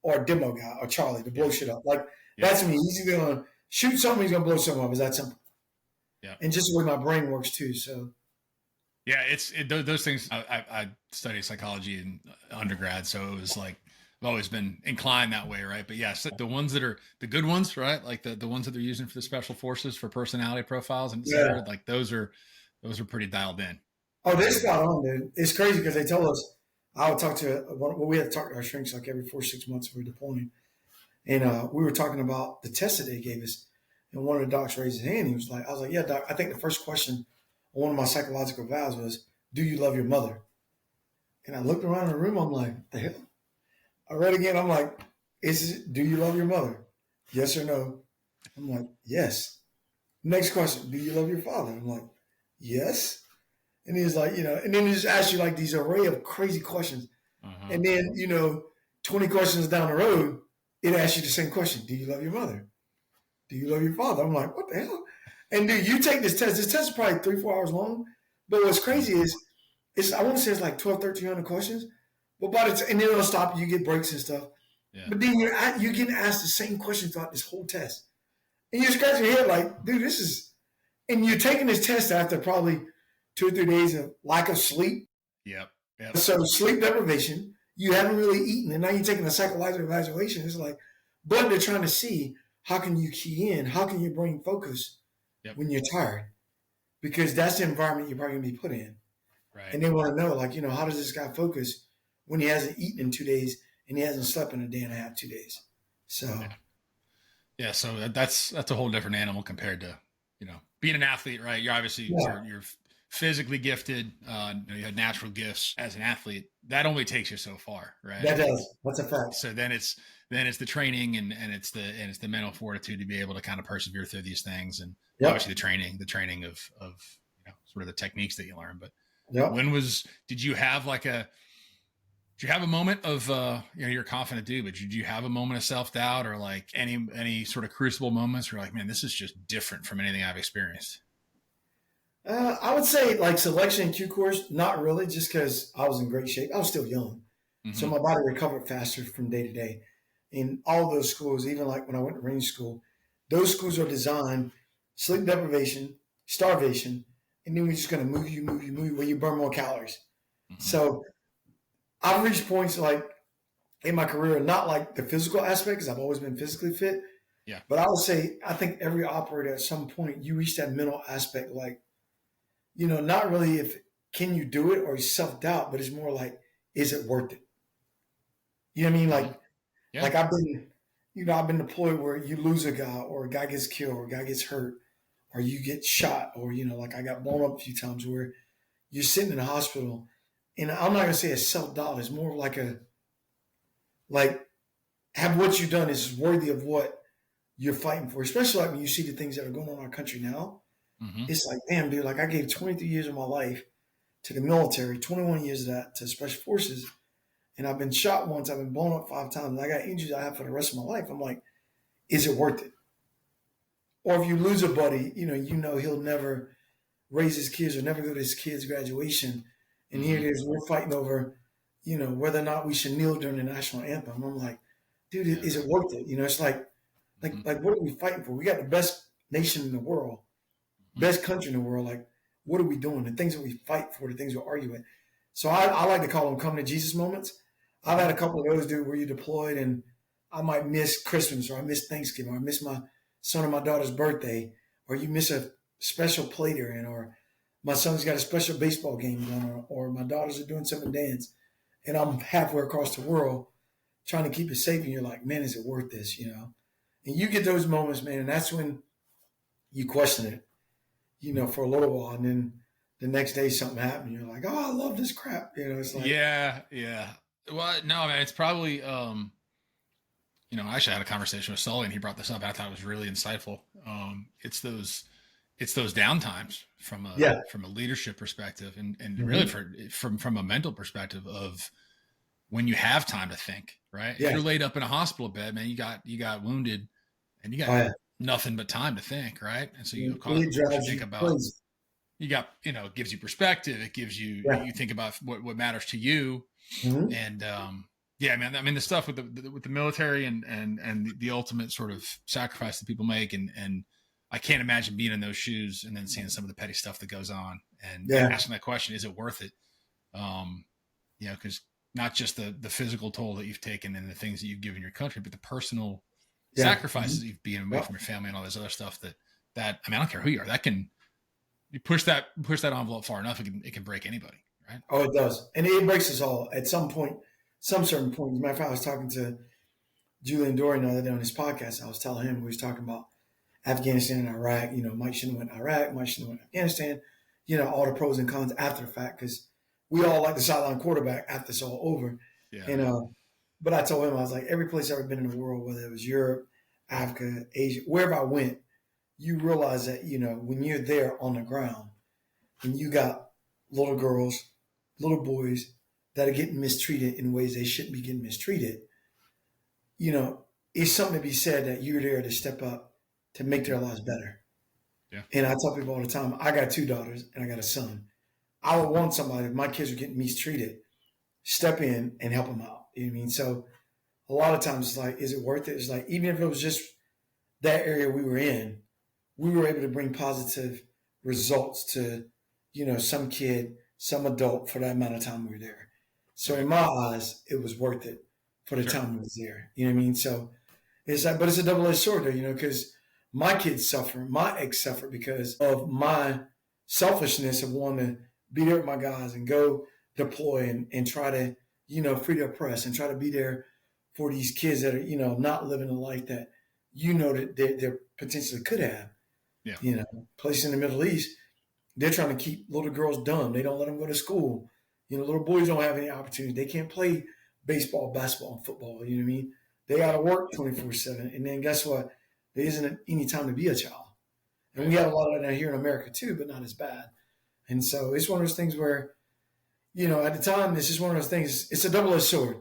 or a demo guy or Charlie to blow shit up. Like that's me. He's either going to shoot something, he's going to blow something up. It's that simple. Yeah. And just the way my brain works too. So. Yeah, those things. I studied psychology in undergrad, so it was like I've always been inclined that way, right? But yes, the ones that are the good ones, right? Like the ones that they're using for the special forces for personality profiles and et cetera, like those are pretty dialed in. Oh, they spot on, dude. It's crazy because they told us I would talk to we had to talk to our shrinks like every 4 or 6 months we were deploying, and we were talking about the tests that they gave us, And one of the docs raised his hand. He was like, I was like, yeah, doc, I think the first question on one of my psychological vows was, do you love your mother? And I looked around the room. I'm like, the hell? I read again. I'm like, do you love your mother? Yes or no? I'm like, yes. Next question, do you love your father? I'm like, yes. And he's like, and then he just asks you like these array of crazy questions. Uh-huh. And then, 20 questions down the road, it asks you the same question. Do you love your mother? Do you love your father? I'm like, what the hell? And dude, you take this test. This test is probably 3-4 hours long. But what's crazy is I want to say it's like 1,200-1,300 questions. But and then it'll stop you. You get breaks and stuff. Yeah. But then you're getting asked the same question throughout this whole test. And you're scratching your head like, dude, this is – and you're taking this test after probably 2 or 3 days of lack of sleep. Yep. So sleep deprivation. You haven't really eaten. And now you're taking a psychological evaluation. It's like – but they're trying to see how can you key in? How can your brain focus when you're tired? Because that's the environment you're probably going to be put in. Right. And they want to know, like, how does this guy focus when he hasn't eaten in 2 days and he hasn't slept in a day and a half, 2 days? So – yeah, so that's a whole different animal compared to, being an athlete, right? You're obviously you're physically gifted. You had natural gifts as an athlete. That only takes you so far, right? That does. That's a fact. So then it's the training and it's the mental fortitude to be able to kind of persevere through these things, and obviously the training of sort of the techniques that you learn. But did you have did you have a moment of, you're a confident dude, but did you have a moment of self-doubt or like any sort of crucible moments where you're like, man, this is just different from anything I've experienced? I would say like selection and Q course, not really, just because I was in great shape. I was still young. Mm-hmm. So my body recovered faster from day to day. In all those schools, even like when I went to range school, those schools are designed sleep deprivation, starvation, and then we're just going to move you where you burn more calories. Mm-hmm. So I've reached points like in my career, not like the physical aspect, because I've always been physically fit. Yeah. But I would say, I think every operator at some point, you reach that mental aspect, like, not really if can you do it or self-doubt, but it's more like, is it worth it? You know what I mean? Like I've been deployed where you lose a guy or a guy gets killed or a guy gets hurt or you get shot or, like I got blown up a few times where you're sitting in the hospital. And I'm not going to say it's self-doubt. It's more like have what you've done is worthy of what you're fighting for, especially like when you see the things that are going on in our country now. Mm-hmm. It's like, damn, dude, like I gave 23 years of my life to the military, 21 years of that to special forces. And I've been shot once. I've been blown up 5 times. And I got injuries I have for the rest of my life. I'm like, is it worth it? Or if you lose a buddy, he'll never raise his kids or never go to his kids' graduation. And here it is, we're fighting over, whether or not we should kneel during the national anthem. I'm like, dude, is it worth it? It's like what are we fighting for? We got the best nation in the world, best country in the world. Like, what are we doing? The things that we fight for, the things we argue with. So I like to call them come to Jesus moments. I've had a couple of those, dude, where you're deployed and I might miss Christmas or I miss Thanksgiving or I miss my son or my daughter's birthday, or you miss a special play they're in, or my son's got a special baseball game going on, or my daughters are doing something dance, and I'm halfway across the world trying to keep it safe. And you're like, man, is it worth this? And you get those moments, man, and that's when you question it, for a little while. And then the next day something happened. You're like, oh, I love this crap. It's like, yeah. Well, no, man, it's probably, I actually had a conversation with Sully and he brought this up. I thought it was really insightful. It's those downtimes from a leadership perspective and mm-hmm. really from a mental perspective of when you have time to think, right? Yeah. If you're laid up in a hospital bed, man, you got wounded and you got nothing but time to think, right? And so you think about, you got, it gives you perspective. It gives you, you think about what matters to you. Mm-hmm. And, man, I mean, the stuff with the military and the ultimate sort of sacrifice that people make and I can't imagine being in those shoes and then seeing some of the petty stuff that goes on and asking that question, is it worth it? Because not just the physical toll that you've taken and the things that you've given your country, but the personal sacrifices mm-hmm. you've been away from your family and all this other stuff that, I don't care who you are, you push that envelope far enough, it can break anybody, right? Oh, it does. And it breaks us all at some point, some certain point. As a matter of fact, I was talking to Julian Dory the other day on his podcast. I was telling him, we was talking about, Afghanistan and Iraq. Mike shouldn't have went to Iraq. Mike shouldn't have went to Afghanistan. All the pros and cons after the fact, because we all like the sideline quarterback after it's all over. Yeah. And but I told him, I was like, every place I've ever been in the world, whether it was Europe, Africa, Asia, wherever I went, you realize that, when you're there on the ground and you got little girls, little boys that are getting mistreated in ways they shouldn't be getting mistreated, it's something to be said that you're there to step up to make their lives better. Yeah. And I tell people all the time, I got 2 daughters and I got a son. I would want somebody, if my kids are getting mistreated, step in and help them out. You know what I mean? So a lot of times it's like, is it worth it? It's like, even if it was just that area we were in, we were able to bring positive results to, some kid, some adult for that amount of time we were there. So in my eyes, it was worth it for the time we was there. You know what I mean? So it's like, but it's a double-edged sword there, because my kids suffer, my ex suffered because of my selfishness of wanting to be there with my guys and go deploy and try to, free the oppressed and try to be there for these kids that are, not living a life that, that they potentially could have. Yeah. Place in the Middle East, they're trying to keep little girls dumb. They don't let them go to school. Little boys don't have any opportunity. They can't play baseball, basketball, and football. You know what I mean? They got to work 24/7. And then guess what? There isn't any time to be a child. And we have a lot of that here in America too, but not as bad. And so it's one of those things where, at the time, it's just one of those things. It's a double-edged sword.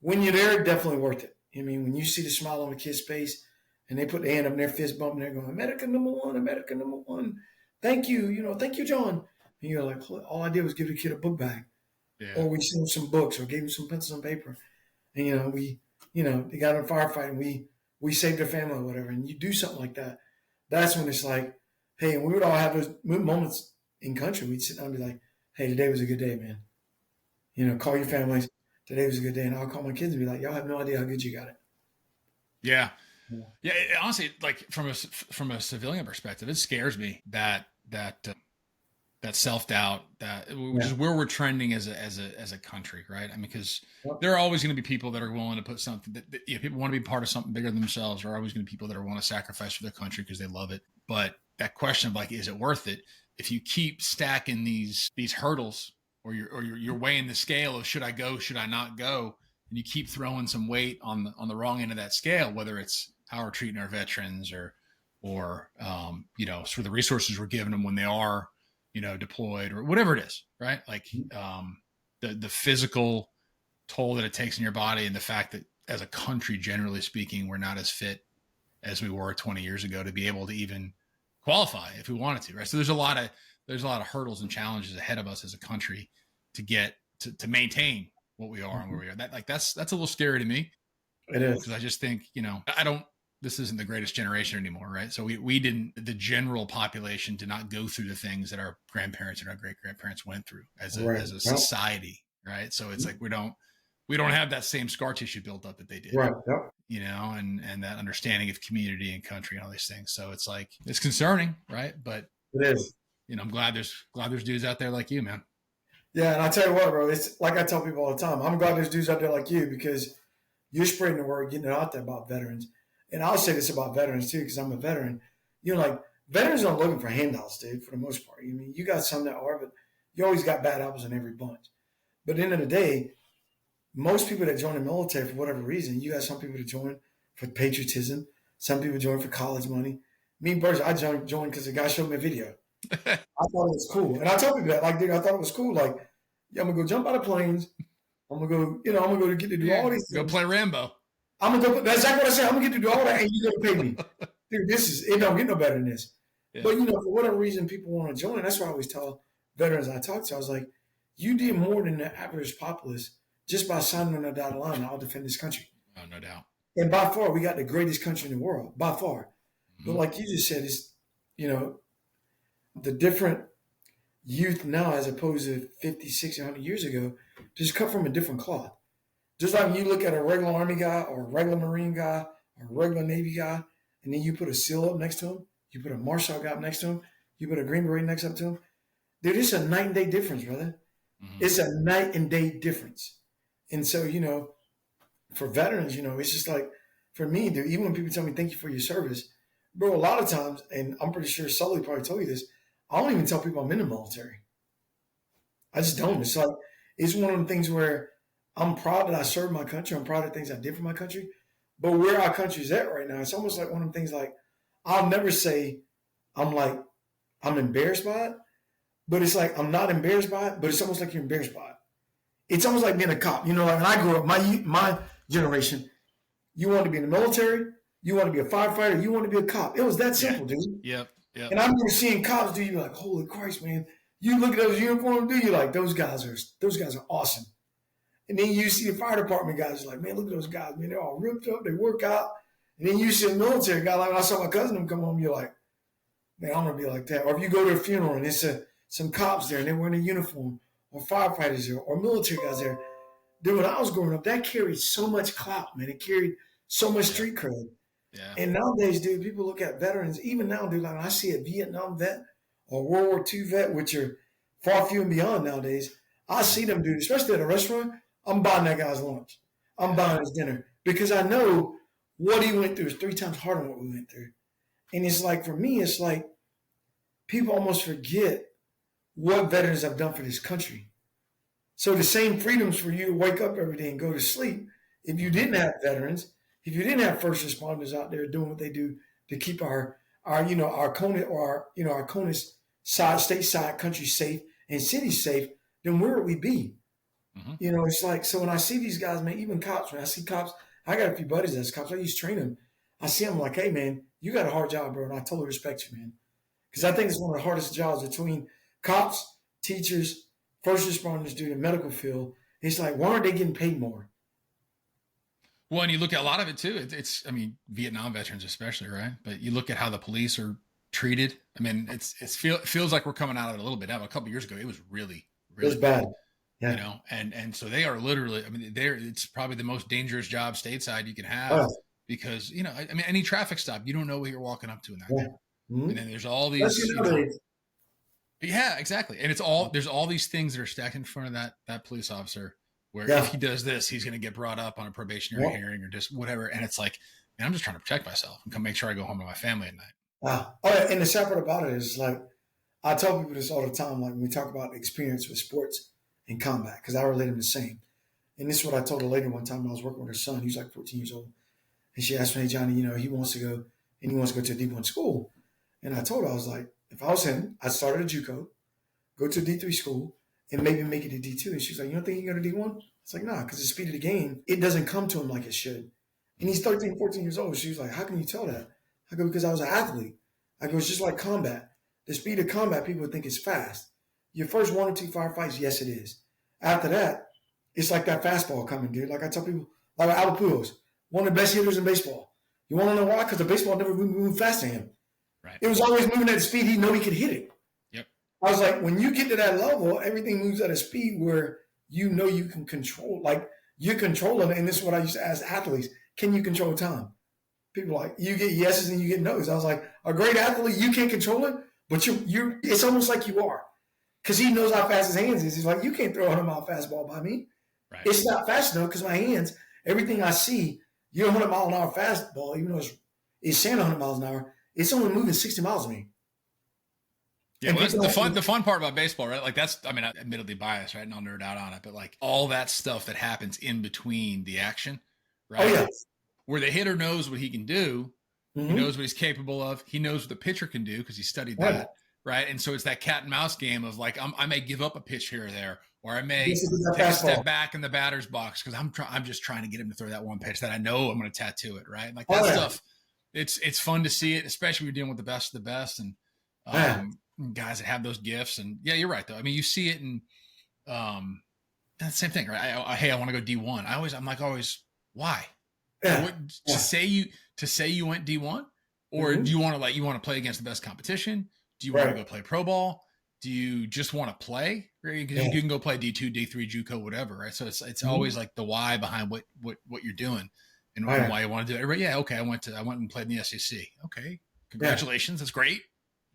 When you're there, definitely worth it. I mean, when you see the smile on the kid's face and they put their hand up in their fist bump and they're going, America number one, America number one. Thank you, thank you, John. And you're like, all I did was give the kid a book bag. Yeah. Or we sent him some books or gave him some pencils and paper. And, they got in a firefight and we saved their family or whatever. And you do something like that. That's when it's like, hey, and we would all have those moments in country. We'd sit down and be like, hey, today was a good day, man. Call your families. Today was a good day. And I'll call my kids and be like, y'all have no idea how good you got it. Yeah. Yeah. Honestly, like from a civilian perspective, it scares me that self-doubt, which is where we're trending as a country, right? I mean, because there are always going to be people that are willing to put something that people want to be part of something bigger than themselves. There are always going to be people that are willing to sacrifice for their country because they love it. But that question of like, is it worth it? If you keep stacking these hurdles, or you're weighing the scale of should I go, should I not go, and you keep throwing some weight on the wrong end of that scale, whether it's how we're treating our veterans or sort of the resources we're giving them when they are deployed or whatever it is, right? Like the physical toll that it takes in your body, and the fact that as a country, generally speaking, we're not as fit as we were 20 years ago to be able to even qualify if we wanted to, right? So there's a lot of hurdles and challenges ahead of us as a country to get to maintain what we are and where we are. That's a little scary to me. It is, because I just think, this isn't the greatest generation anymore, right? So the general population did not go through the things that our grandparents and our great grandparents went through as a society, right? So it's like we don't have that same scar tissue built up that they did, right? And that understanding of community and country and all these things. So it's like, it's concerning, right? But it is. I'm glad there's dudes out there like you, man. Yeah, and I tell you what, bro, it's like I tell people all the time. I'm glad there's dudes out there like you because you're spreading the word, getting it out there about veterans. And I'll say this about veterans too, because I'm a veteran. Veterans aren't looking for handouts, dude, for the most part. I mean, you got some that are, but you always got bad apples in every bunch. But at the end of the day, most people that join the military for whatever reason, you got some people that join for patriotism, some people join for college money. Me personally, I joined because the guy showed me a video. I thought it was cool. And I told people that, like, dude, I thought it was cool. Like, yeah, I'm going to go jump out of planes. I'm going to go, I'm going to go get to do all these things. Go play Rambo. I'm going to go, that's exactly what I said. I'm going to get to do all that and you're going to pay me. Dude, it don't get no better than this. Yeah. But, for whatever reason, people want to join. That's why I always tell veterans I talk to, I was like, you did more than the average populace just by signing on that dotted line. I'll defend this country. Oh, no doubt. And by far, we got the greatest country in the world, by far. Mm-hmm. But like you just said, it's, the different youth now as opposed to 50, 60, 100 years ago just cut from a different cloth. Just like you look at a regular Army guy or a regular Marine guy or a regular Navy guy, and then you put a SEAL up next to him, you put a Marshal guy up next to him, you put a Green Beret next up to him. Dude, it's a night and day difference, brother. Mm-hmm. It's a night and day difference. And so, for veterans, it's just like, for me, dude, even when people tell me thank you for your service, bro, a lot of times, and I'm pretty sure Sully probably told you this, I don't even tell people I'm in the military. I just don't. It's like, it's one of the things where I'm proud that I served my country. I'm proud of things I did for my country. But where our country's at right now, it's almost like one of the things like, I'll never say I'm embarrassed by it, but it's like I'm not embarrassed by it, but it's almost like you're embarrassed by it. It's almost like being a cop. You know, like when I grew up, my generation, you wanted to be in the military, you want to be a firefighter, you want to be a cop. It was that simple, dude. Yep. And I remember seeing cops do, you're like, holy Christ, man. You look at those uniforms, dude, you're like, those guys are awesome. And then you see the fire department guys, you're like, man, look at those guys, man, they're all ripped up, they work out. And then you see a military guy, like when I saw my cousin come home, you're like, man, I'm gonna be like that. Or if you go to a funeral and it's some cops there and they're wearing a uniform, or firefighters there, or military guys there. Dude, when I was growing up, that carried so much clout, man. It carried so much street cred. Yeah. And nowadays, dude, people look at veterans, even now, dude, like when I see a Vietnam vet or World War II vet, which are far few and beyond nowadays, I see them, dude, especially at a restaurant, I'm buying that guy's lunch. I'm buying his dinner because I know what he went through is 3 times harder than what we went through. And it's like, for me, it's like people almost forget what veterans have done for this country. So the same freedoms for you to wake up every day and go to sleep, if you didn't have veterans, if you didn't have first responders out there doing what they do to keep our CONUS or our CONUS side, stateside country safe and cities safe, then where would we be? Mm-hmm. You know, it's like, so when I see these guys, man, even cops, when I see cops, I got a few buddies that's cops, I used to train them. I see them like, hey, man, you got a hard job, bro, and I totally respect you, man. Because I think it's one of the hardest jobs between cops, teachers, first responders, do the medical field. It's like, why aren't they getting paid more? Well, and you look at a lot of it too. It's I mean, Vietnam veterans especially, right? But you look at how the police are treated. I mean, it feels like we're coming out of it a little bit. Now, a couple of years ago, it was really It was bad. Yeah. You know, and so they are literally. I mean, it's probably the most dangerous job stateside you can have because you know, I mean, any traffic stop, you don't know what you're walking up to in that. Yeah. Mm-hmm. And then there's all these. Yeah, exactly. And there's all these things that are stacked in front of that police officer where if he does this, he's going to get brought up on a probationary hearing or just whatever. And it's like, man, I'm just trying to protect myself and come make sure I go home to my family at night. And the sad part about it is like, I tell people this all the time, like when we talk about experience with sports and combat, because I relate them the same. And this is what I told a lady one time when I was working with her son. He was like 14 years old. And she asked me, hey, Johnny, you know, he wants to go to a D1 school. And I told her, I was like, if I was him, I'd start at a JUCO, go to a D3 school, and maybe make it a D2. And she's like, you don't think you can go to D1? It's like, nah, because the speed of the game, it doesn't come to him like it should. And he's 13, 14 years old. She was like, how can you tell that? I go, because I was an athlete. I go, it's just like combat. The speed of combat, people would think is fast. Your first 1 or 2 firefights, yes, it is. After that, it's like that fastball coming, dude. Like I tell people, like Albert Pujols, one of the best hitters in baseball. You want to know why? Because the baseball never moved fast to him. Right. It was always moving at the speed he knew he could hit it. Yep. I was like, when you get to that level, everything moves at a speed where you know you can control. Like you're controlling, and this is what I used to ask athletes: can you control time? People are like, you get yeses and you get nos. I was like, a great athlete, you can't control it, but you're. It's almost like you are, because he knows how fast his hands is. He's like, you can't throw a 100-mile fastball by me. Right. It's not fast enough because my hands, everything I see, you're a 100-mile-an-hour fastball, even though it's saying 100 miles an hour. It's only moving 60 miles to me. Yeah, well, that's the fun part about baseball, right? Like I'm admittedly biased, right? And I'll nerd out on it, but like all that stuff that happens in between the action, right? Oh, yeah. Where the hitter knows what he can do. Mm-hmm. He knows what he's capable of. He knows what the pitcher can do because he studied that, right? And so it's that cat and mouse game of like, I may give up a pitch here or there, or I may take a step back in the batter's box because I'm just trying to get him to throw that one pitch that I know I'm going to tattoo it, right? Like that stuff. It's fun to see it, especially when you're dealing with the best of the best and guys that have those gifts. And yeah, you're right though. I mean, you see it in that's the same thing, right? I want to go D1. I'm like always, why? Yeah. To say you went D1, or do you want to play against the best competition? Do you want to go play pro ball? Do you just want to play? Because you can go play D2, D3, JUCO, whatever, right? So it's always like the why behind what you're doing. And why you want to do it. Everybody, yeah, okay. I went and played in the SEC. Okay, congratulations, that's great.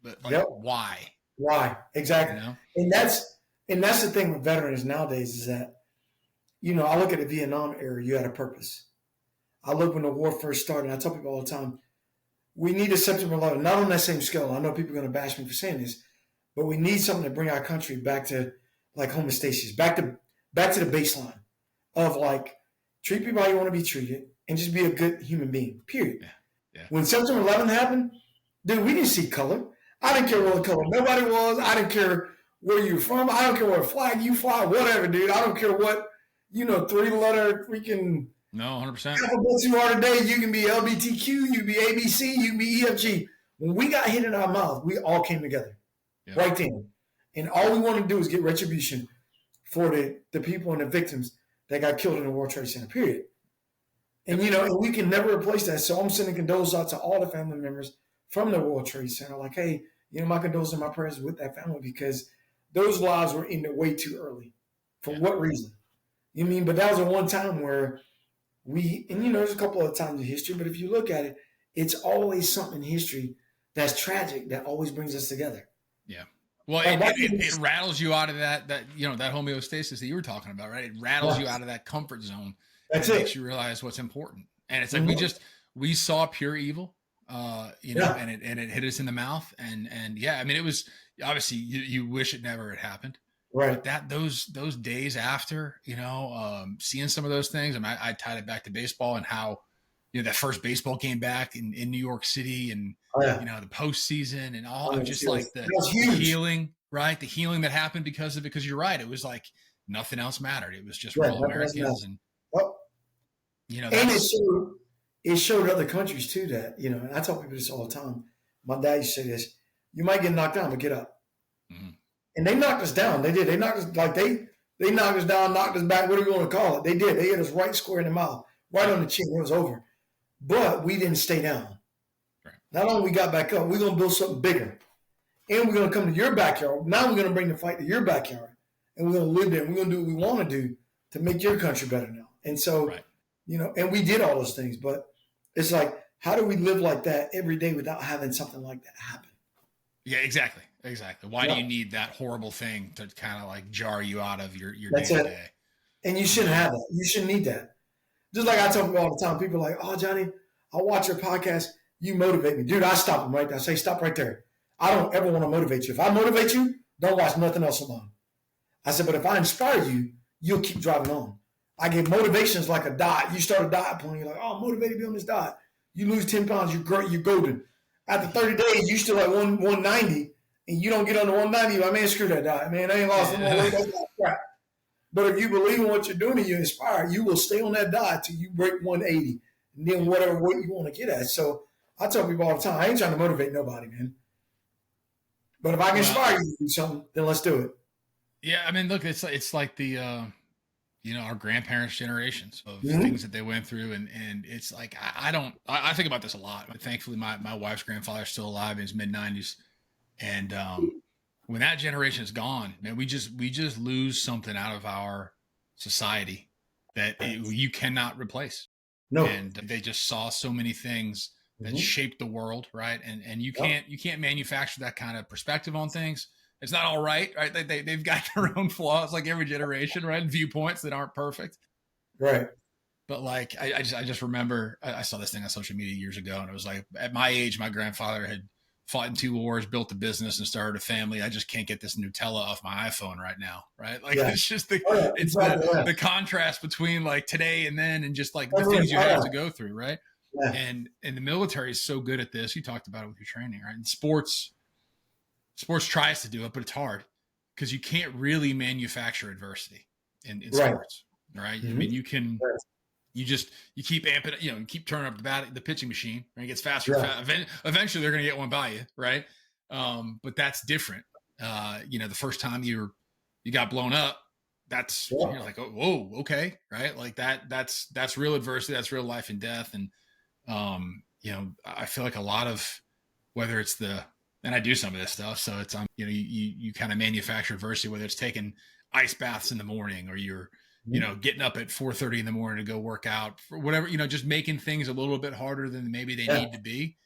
But like, why? Why exactly? You know? And that's the thing with veterans nowadays is that, you know, I look at the Vietnam era. You had a purpose. I look when the war first started. I tell people all the time, we need a September 11th, not on that same scale. I know people are going to bash me for saying this, but we need something to bring our country back to like homeostasis, back to the baseline of like treat people how you want to be treated and just be a good human being, period. Yeah. Yeah. When September 11th happened, dude, we didn't see color. I didn't care what color nobody was. I didn't care where you were from. I don't care what flag you fly, whatever, dude. I don't care what, 3-letter freaking No, 100%. alphabets you are today. You can be LGBTQ, you can be ABC, you can be EFG. When we got hit in our mouth, we all came together right then. And all we want to do is get retribution for the people and the victims that got killed in the World Trade Center, period. And, and we can never replace that. So I'm sending condolences out to all the family members from the World Trade Center. Like, hey, my condolences and my prayers with that family because those lives were ended way too early. For what reason? You mean? But that was a one time where there's a couple of times in history, but if you look at it, it's always something in history that's tragic that always brings us together. Yeah. Well, it rattles you out of that homeostasis that you were talking about, right? It rattles you out of that comfort zone. That's it. Makes you realize what's important. And it's like we saw pure evil, and it hit us in the mouth. And yeah, I mean, it was obviously you wish it never had happened. Right. But those days after, seeing some of those things, I tied it back to baseball and how, that first baseball game back in New York City and, the postseason and all just like the healing, right? The healing that happened because of it. Because you're right. It was like nothing else mattered. It was just we're all Americans. And, it showed other countries too that, and I tell people this all the time. My dad used to say this, you might get knocked down, but get up. Mm-hmm. And they knocked us down. They did. They knocked us they knocked us down, knocked us back, whatever you want to call it. They did. They hit us right square in the mouth, right on the chin. It was over. But we didn't stay down. Right. Not only we got back up, we're going to build something bigger. And we're going to come to your backyard. Now we're going to bring the fight to your backyard. And we're going to live there. And we're going to do what we want to do to make your country better now. And so, and we did all those things. But it's like, how do we live like that every day without having something like that happen? Yeah, exactly. Exactly. Why do you need that horrible thing to kind of like jar you out of your That's day-to-day? And you shouldn't have that. You shouldn't need that. Just like I tell people all the time, people are like, oh, Johnny, I'll watch your podcast. You motivate me. Dude, I stop them right there. I say, stop right there. I don't ever want to motivate you. If I motivate you, don't watch nothing else alone. I said, but if I inspire you, you'll keep driving on. I give motivations like a diet. You start a diet plan. You're like, oh, I'm motivated to be on this diet. You lose 10 pounds, you're great, you're golden. After 30 days, you still like 190, and you don't get under 190. You're like, man, screw that diet, man. I ain't lost no more weight. That's crap. But if you believe in what you're doing and you inspire, you will stay on that diet till you break 180, and then whatever weight you want to get at. So I tell people all the time, I ain't trying to motivate nobody, man. But if I can inspire you to do something, then let's do it. Yeah, I mean, look, it's like the our grandparents' generations of things that they went through, and it's like I think about this a lot. But thankfully, my wife's grandfather's still alive in his mid-90s, and when that generation is gone, man, we just lose something out of our society that you cannot replace. No, and they just saw so many things that shaped the world, right? And you can't manufacture that kind of perspective on things. It's not all right? They've got their own flaws, like every generation, right? And viewpoints that aren't perfect, right? But like I just remember I saw this thing on social media years ago, and it was like, at my age, my grandfather had fought in 2 wars, built a business, and started a family. I just can't get this Nutella off my iPhone right now, right? Like it's just the contrast between like today and then, and just like the things you have to go through, right? Yeah. And the military is so good at this. You talked about it with your training, right? And sports tries to do it, but it's hard because you can't really manufacture adversity in sports, right? I mean, you can, you keep amping, you keep turning up the pitching machine, right? It gets faster. Eventually they're going to get one by you, right? But that's different. The first time you got blown up, you're like, oh, whoa, okay, right? Like that's real adversity. That's real life and death. And I feel like a lot of, whether it's and I do some of this stuff, so it's you kind of manufacture adversity, whether it's taking ice baths in the morning, or you're getting up at 4:30 in the morning to go work out, for whatever, just making things a little bit harder than maybe they need to be.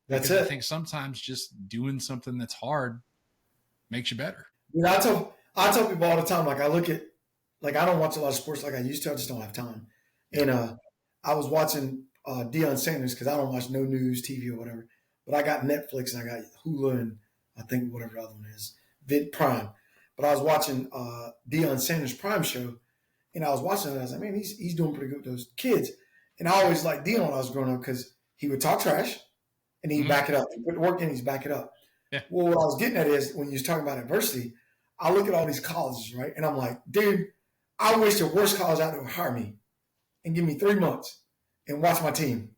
That's it. I think sometimes just doing something that's hard makes you better. I tell people all the time, like I look at, like I don't watch a lot of sports like I used to. I just don't have time. And I was watching Deion Sanders, because I don't watch no news, TV or whatever. but I got Netflix and I got Hulu and I think whatever the other one is, Vid Prime. But I was watching Deion Sanders' Prime show, and I was watching it and I was like, man, he's doing pretty good with those kids. And I always liked Deion when I was growing up because he would talk trash and he'd back it up. He put the work in, he's back it up. Yeah. Well, what I was getting at is when you was talking about adversity, I look at all these colleges, right? And I'm like, dude, I wish the worst college out there would hire me and give me 3 months and watch my team.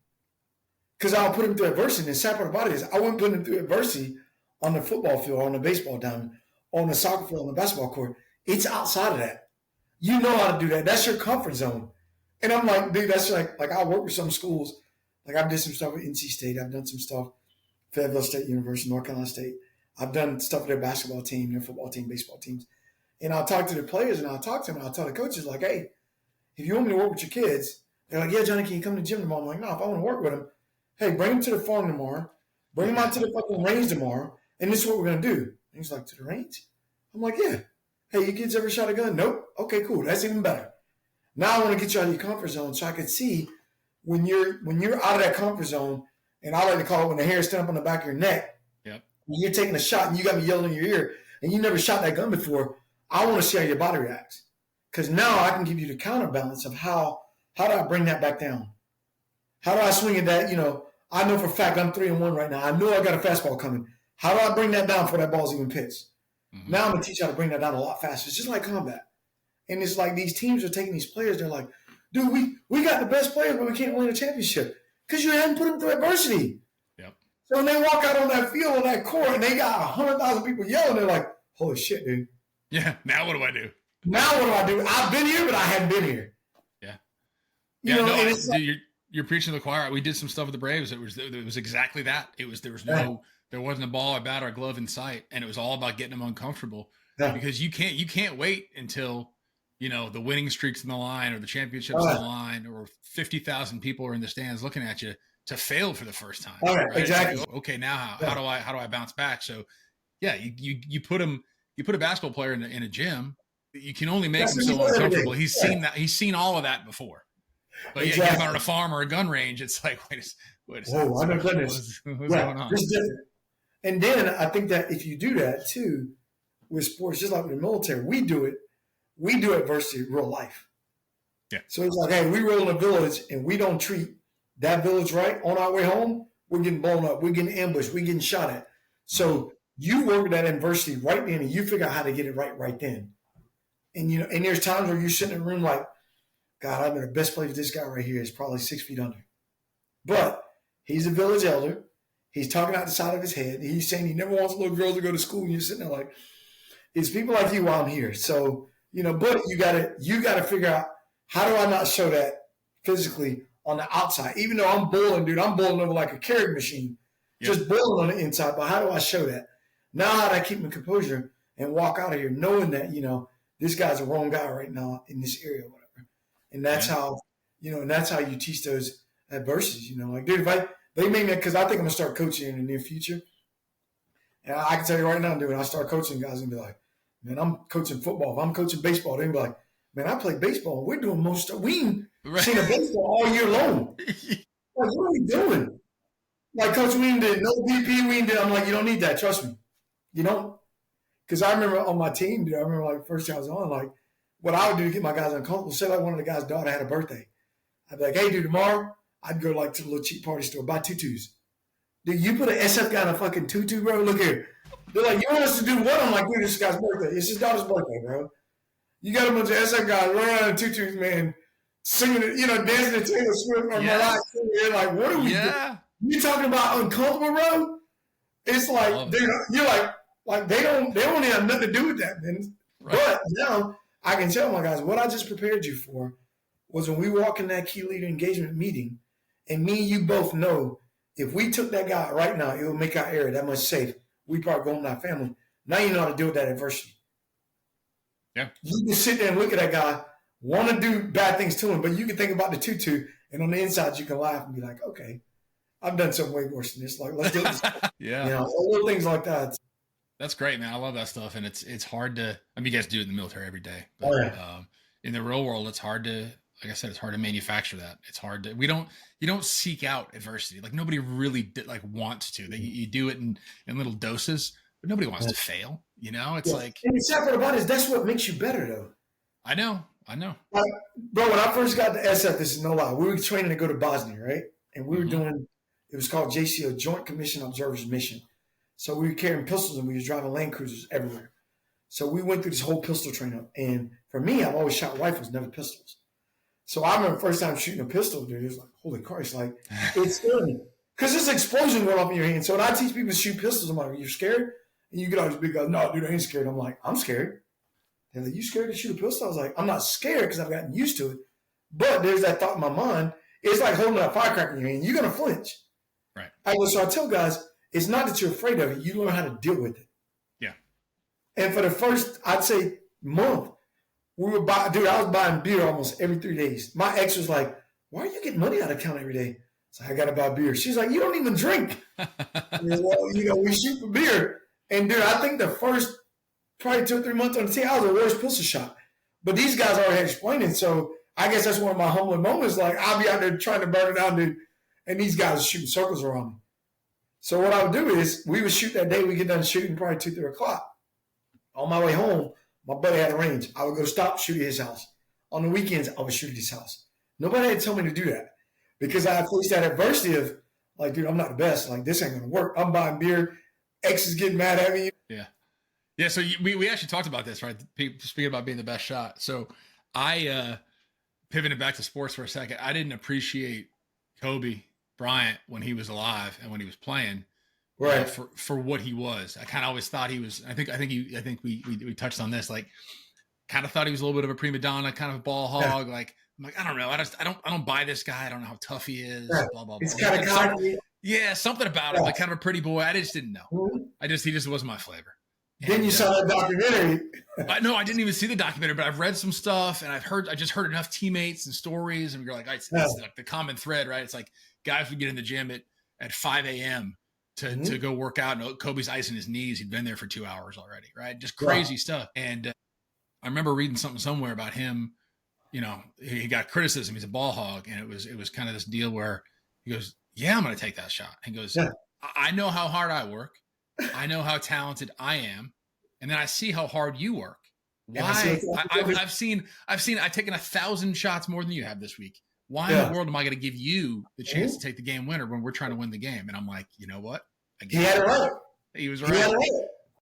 Because I'll put them through adversity. And the sad part about it is I wouldn't put them through adversity on the football field, on the baseball diamond, on the soccer field, on the basketball court. It's outside of that. You know how to do that. That's your comfort zone. And I'm like, dude, that's like I work with some schools. Like I've done some stuff with NC State. I've done some stuff Fayetteville State University, North Carolina State. I've done stuff with their basketball team, their football team, baseball teams. And I'll talk to the players and I'll talk to them and I'll tell the coaches like, hey, if you want me to work with your kids, they're like, yeah, Johnny, can you come to the gym tomorrow? I'm like, no, if I want to work with them, hey, bring them to the farm tomorrow. Bring them out to the fucking range tomorrow. And this is what we're going to do. And he's like, to the range? I'm like, yeah. Hey, you kids ever shot a gun? Nope. Okay, cool. That's even better. Now I want to get you out of your comfort zone so I can see when you're out of that comfort zone, and I like to call it when the hair stands up on the back of your neck. Yep. When you're taking a shot and you got me yelling in your ear and you never shot that gun before, I want to see how your body reacts. Because now I can give you the counterbalance of how do I bring that back down? How do I swing at that? I know for a fact I'm 3-1 right now. I know I got a fastball coming. How do I bring that down before that ball's even pitched? Mm-hmm. Now I'm going to teach you how to bring that down a lot faster. It's just like combat. And it's like these teams are taking these players. They're like, dude, we got the best players, but we can't win a championship because you haven't put them through adversity. Yep. So when they walk out on that field, on that court, and they got 100,000 people yelling, they're like, holy shit, dude. Yeah, now what do I do? Now what do I do? I've been here, but I haven't been here. Yeah. Dude, you're preaching to the choir. We did some stuff with the Braves. It was exactly that. There wasn't a ball, a bat, or a glove in sight, and it was all about getting them uncomfortable because you can't wait until the winning streak's in the line or the championship's in the line or 50,000 people are in the stands looking at you to fail for the first time. Right? Exactly. Like, okay, now how do I bounce back? So yeah, you put a basketball player in a gym. You can only make him so uncomfortable. He's seen that. He's seen all of that before. But you get him out on a farm or a gun range. It's like, wait a second. Oh, my goodness. What's going on? It's different. And then I think that if you do that too with sports, just like with the military, we do adversity in real life. Yeah. So it's like, hey, we roll in a village and we don't treat that village right on our way home, we're getting blown up. We're getting ambushed. We're getting shot at. So you work with that adversity right then and you figure out how to get it right then. And and there's times where you're sitting in a room like, God, I'm the best place for this guy right here is probably 6 feet under. But he's a village elder. He's talking out the side of his head. He's saying he never wants little girls to go to school. And you're sitting there like, it's people like you while I'm here. So, but you gotta figure out, how do I not show that physically on the outside? Even though I'm bowling, dude, I'm bowling over like a Keurig machine, just bowling on the inside. But how do I show that? Now how do I keep my composure and walk out of here knowing that, this guy's the wrong guy right now in this area or whatever. And that's how, and that's how you teach those adversities, like, dude, if they made me, because I think I'm going to start coaching in the near future. And I can tell you right now, dude, when I start coaching, guys going to be like, man, I'm coaching football. If I'm coaching baseball, they're going to be like, man, I play baseball. We're doing most of we ain't seen a baseball all year long. Like, what are we doing? Like, Coach, we ain't did no BP. We ain't did. I'm like, you don't need that. Trust me. You don't. Because I remember on my team, dude, I remember like first time I was on, like, what I would do to get my guys uncomfortable, say like one of the guys' daughter had a birthday. I'd be like, hey, dude, tomorrow, I'd go like to the little cheap party store, buy tutus. Dude, you put an SF guy in a fucking tutu, bro? Look here. They're like, you want us to do what? I'm like, dude, this guy's birthday. It's his daughter's birthday, bro. You got a bunch of SF guys running around in tutus, man, singing, dancing to Taylor Swift or Mariah Carey. You're like, what are we doing? You talking about uncomfortable, bro? It's like, dude, you're like they don't have nothing to do with that, man. Right. But now I can tell my guys what I just prepared you for was when we walk in that key leader engagement meeting, and me and you both know if we took that guy right now, it would make our area that much safe. We probably go home to our family. Now you know how to deal with that adversity. Yeah. You can sit there and look at that guy, want to do bad things to him, but you can think about the tutu, and on the inside you can laugh and be like, okay, I've done something way worse than this. Like, let's do this. Yeah. Little things like that. That's great, man. I love that stuff. And it's hard to, you guys do it in the military every day, but in the real world, it's hard to, like I said, it's hard to manufacture that. It's hard to, you don't seek out adversity. Like nobody really wants to. You do it in little doses, but nobody wants to fail. It's like. And the sad part about it is that's what makes you better, though. I know. Like, bro, when I first got to SF, this is no lie. We were training to go to Bosnia, right? And we were doing, it was called JCO, Joint Commission Observers Mission. So we were carrying pistols and we were driving Land Cruisers everywhere. So we went through this whole pistol training. And for me, I've always shot rifles, never pistols. So I remember the first time shooting a pistol, dude, it was like, holy Christ, like, it's scary. Because there's an explosion going off in your hand. So when I teach people to shoot pistols, I'm like, you're scared? And you get all these big guys, no, dude, I ain't scared. I'm like, I'm scared. They're like, you scared to shoot a pistol? I was like, I'm not scared because I've gotten used to it. But there's that thought in my mind. It's like holding a firecracker in your hand. You're going to flinch. Right. So I tell guys, it's not that you're afraid of it. You learn how to deal with it. Yeah. And for the first, I'd say, month, I was buying beer almost every 3 days. My ex was like, why are you getting money out of account every day? So I got to buy beer. She's like, you don't even drink. Well, we shoot for beer. And dude, I think the first probably 2 or 3 months on the team, I was the worst pistol shot. But these guys already had explained it. So I guess that's one of my humbling moments. Like, I'll be out there trying to burn it down, dude. And these guys are shooting circles around me. So what I would do is we would shoot that day. We get done shooting probably 2, 3 o'clock. On my way home, my buddy had a range. I would go stop, shoot at his house. On the weekends, I would shoot at his house. Nobody had to tell me to do that because I faced that adversity of like, dude, I'm not the best. Like, this ain't going to work. I'm buying beer. X is getting mad at me. Yeah. Yeah. So we actually talked about this, right? Speaking about being the best shot. So I pivoted back to sports for a second. I didn't appreciate Kobe Bryant when he was alive and when he was playing. Right. For what he was. I kind of always thought he was, I think we touched on this, like kind of thought he was a little bit of a prima donna, kind of a ball hog. Yeah. Like, I'm like, I don't know. I don't buy this guy. I don't know how tough he is. Yeah. Blah, blah, blah. It's kind of cocky. Yeah. Something about him, like kind of a pretty boy. I just didn't know. Mm-hmm. He just wasn't my flavor. Then you saw that documentary. No, I didn't even see the documentary, but I've read some stuff and I just heard enough teammates and stories. And you're like, it's like the common thread, right? It's like guys would get in the gym at 5 a.m. to go work out. And Kobe's icing his knees. He'd been there for 2 hours already, right? Just crazy stuff. And I remember reading something somewhere about him. He got criticism. He's a ball hog. And it was kind of this deal where he goes, yeah, I'm going to take that shot. He goes, I know how hard I work. I know how talented I am. And then I see how hard you work. Why? I've taken 1,000 shots more than you have this week. Why in the world am I going to give you the chance to take the game winner when we're trying to win the game? And I'm like, you know what? He had it right. He was right.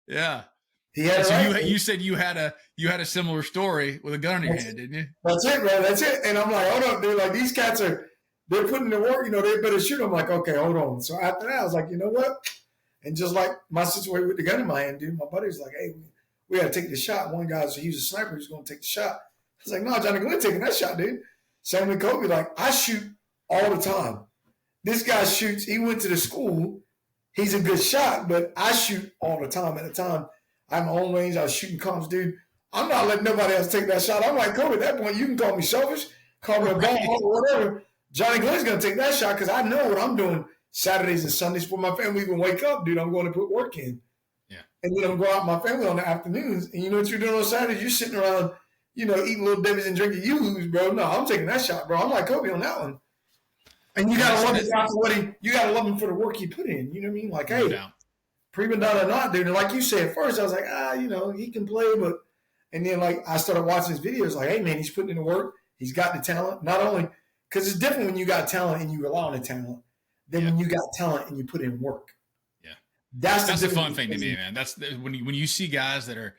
Yeah. He had it right. You said you had a similar story with a gun in your hand, didn't you? That's it, man. That's it. And I'm like, hold on, dude. Like, these cats they're putting in the work. They better shoot. I'm like, okay, hold on. So after that, I was like, you know what? And just like my situation with the gun in my hand, dude, my buddy was like, hey, we got to take the shot. One guy, he was a sniper. He was going to take the shot. I was like, no, Johnny Glenn taking that shot, dude. Same with Kobe. Like, I shoot all the time. This guy shoots. He went to the school. He's a good shot, but I shoot all the time. At the time, I have my own range. I was shooting comps, dude. I'm not letting nobody else take that shot. I'm like, Kobe, at that point, you can call me selfish, call me a ball or whatever. Johnny Glenn's going to take that shot because I know what I'm doing Saturdays and Sundays before my family even wake up, dude. I'm going to put work in. Yeah. And then I'm going out with my family on the afternoons. And you know what you're doing on Saturdays? You're sitting around, eating little Debbie's and drinking Yoo-Hoos, bro. No, I'm taking that shot, bro. I'm like Kobe on that one. And you gotta love him for you gotta love him for the work he put in. You know what I mean? Like, hey, prima donna or not, dude. And like you said, at first I was like, he can play, but and then like I started watching his videos, like, hey man, he's putting in the work. He's got the talent. Not only because it's different when you got talent and you rely on the talent than when you got talent and you put in work. Yeah, that's the fun thing to me, man. That's when you see guys that are.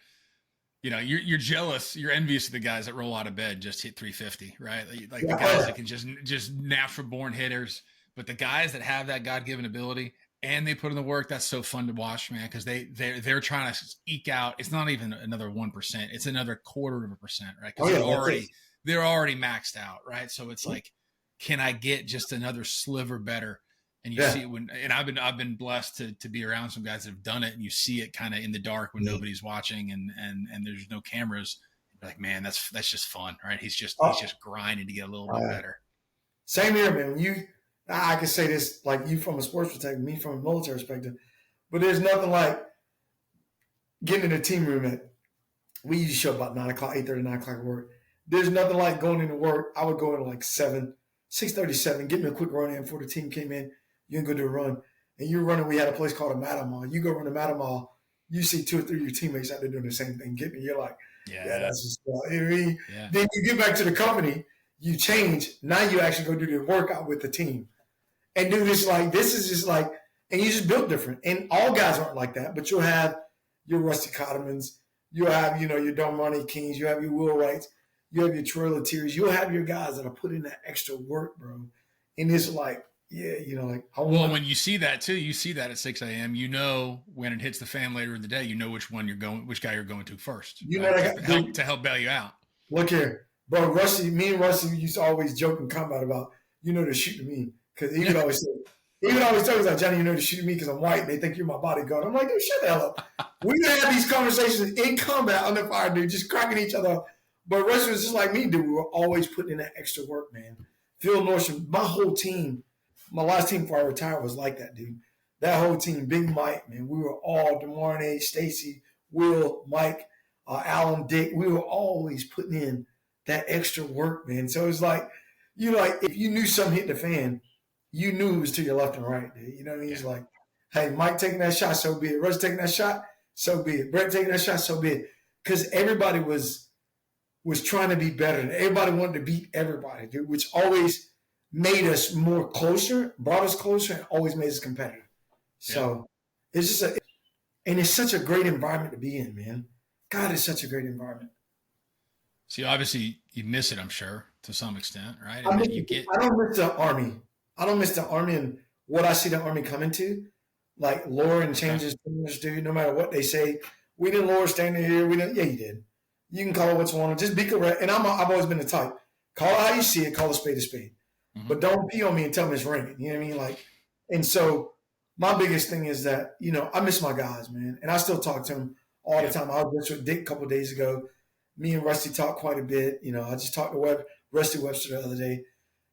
You're jealous, you're envious of the guys that roll out of bed, just hit 350, right? Like the guys that can just natural born hitters, but the guys that have that God-given ability and they put in the work, that's so fun to watch, man. Cause they're trying to eke out. It's not even another 1%. It's another 0.25%, right? Cause they're already maxed out. Right. So it's like, can I get just another sliver better? And you see it and I've been blessed to be around some guys that have done it, and you see it kind of in the dark when nobody's watching and there's no cameras. You're like, man, that's just fun, right? He's just grinding to get a little bit better. Same here, man. I can say this like you from a sports perspective, me from a military perspective, but there's nothing like getting in a team room we usually show up about 9 o'clock, 8:30, 9 o'clock at work. there's nothing like going into work. I would go in like 6:37, get me a quick run in before the team came in. You can go do a run. And you're running, we had a place called a Matamall. You go run a Matamall, you see 2 or 3 of your teammates out there doing the same thing. Get me, you're like, yeah that's just, you know what I mean? Yeah. Then you get back to the company, you change. Now you actually go do the workout with the team. And do this this is just like, and you just build different. And all guys aren't like that, but you'll have your Rusty Cottomans, you'll have, your Darmani Kings, you have your Will Wrights, you have your Troy Letiers, you'll have your guys that are putting that extra work, bro. And it's like, when you see that too, you see that at 6 a.m. You know when it hits the fan later in the day, you know which guy you're going to first. To help bail you out. Look here, bro. Me and Rusty used to always joke and comment about, they're shooting me, because he would always say, tell me like, Johnny, they're shooting me because I'm white. They think you're my bodyguard. I'm like, dude, shut the hell up. We would have these conversations in combat on the fire, dude, just cracking each other up. But Rusty was just like me, dude. We were always putting in that extra work, man. Phil Nordstrom, my whole team. My last team before I retired was like that, dude. That whole team, Big Mike, man. We were all DeMarne, Stacy, Will, Mike, Alan, Dick. We were always putting in that extra work, man. So it's like, if you knew something hit the fan, you knew it was to your left and right, dude. You know what I mean? It's like, hey, Mike taking that shot, so be it. Russ taking that shot, so be it. Brett taking that shot, so be it. Because everybody was trying to be better. And everybody wanted to beat everybody, dude, which always made us more closer, brought us closer, and always made us competitive. So it's just and it's such a great environment to be in, man. God, it's such a great environment. See, obviously you miss it, I'm sure, to some extent, right? I don't miss the Army. I don't miss the Army and what I see the Army coming to. Like Laura and changes, dude, no matter what they say. We didn't lower standard here. We didn't. Yeah, you did. You can call it what you want. Just be correct. And I've always been the type. Call it how you see it. Call a spade a spade. Mm-hmm. But don't pee on me and tell me it's raining. You know what I mean? Like, and so my biggest thing is that, I miss my guys, man. And I still talk to them all the time. I was with Dick a couple of days ago. Me and Rusty talked quite a bit. I just talked to Rusty Webster the other day.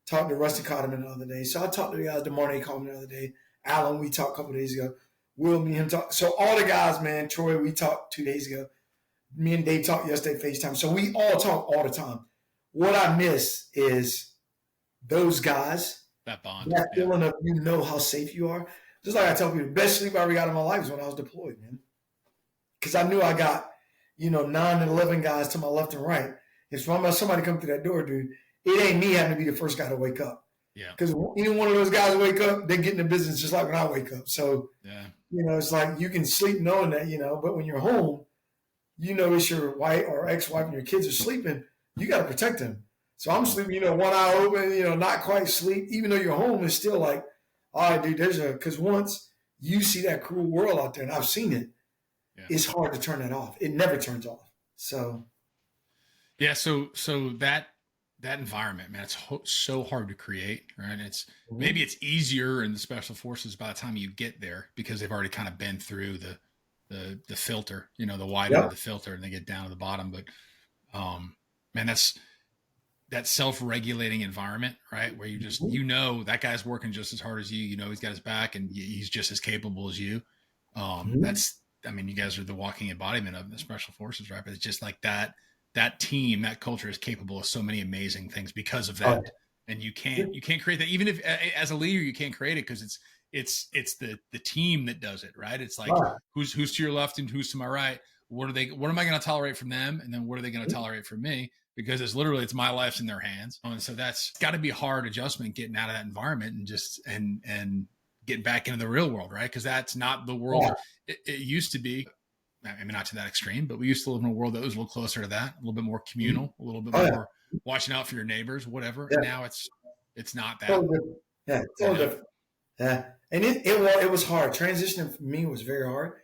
Talked to Rusty Cotterman the other day. So I talked to the guys. DeMarne called me the other day. Alan, we talked a couple of days ago. Will, me and him talk. So all the guys, man. Troy, we talked 2 days ago. Me and Dave talked yesterday, FaceTime. So we all talk all the time. What I miss is those guys. That bond. That feeling of how safe you are. Just like I tell people, the best sleep I ever got in my life is when I was deployed, man. Because I knew I got, 9 and 11 guys to my left and right. If somebody come through that door, dude, it ain't me having to be the first guy to wake up. Yeah. Because any one of those guys wake up, they get in the business just like when I wake up. So, it's like you can sleep knowing that, but when you're home, it's your wife or ex-wife and your kids are sleeping, you got to protect them. So I'm sleeping, one eye open, not quite sleep, even though you're home, it's still like, all right, dude, because once you see that cruel world out there, and I've seen it, it's hard to turn that off. It never turns off. So. Yeah. So that environment, man, it's so hard to create, right? It's maybe it's easier in the special forces by the time you get there because they've already kind of been through the filter, the wide end of the filter, and they get down to the bottom. But, man, that's that self-regulating environment, right? Where you just, that guy's working just as hard as you, he's got his back and he's just as capable as you. You guys are the walking embodiment of the special forces, right? But it's just like that team, that culture is capable of so many amazing things because of that. And you can't create that. Even if as a leader, you can't create it because it's the team that does it, right? It's like who's to your left and who's to my right. What am I going to tolerate from them? And then what are they going to tolerate from me? Because it's my life's in their hands. And so that's got to be a hard adjustment getting out of that environment and just, and getting back into the real world, right? Because that's not the world it used to be. I mean, not to that extreme, but we used to live in a world that was a little closer to that, a little bit more communal, a little bit more watching out for your neighbors, whatever. And now it's not that. It's all different. Yeah. And it was hard. Transitioning for me was very hard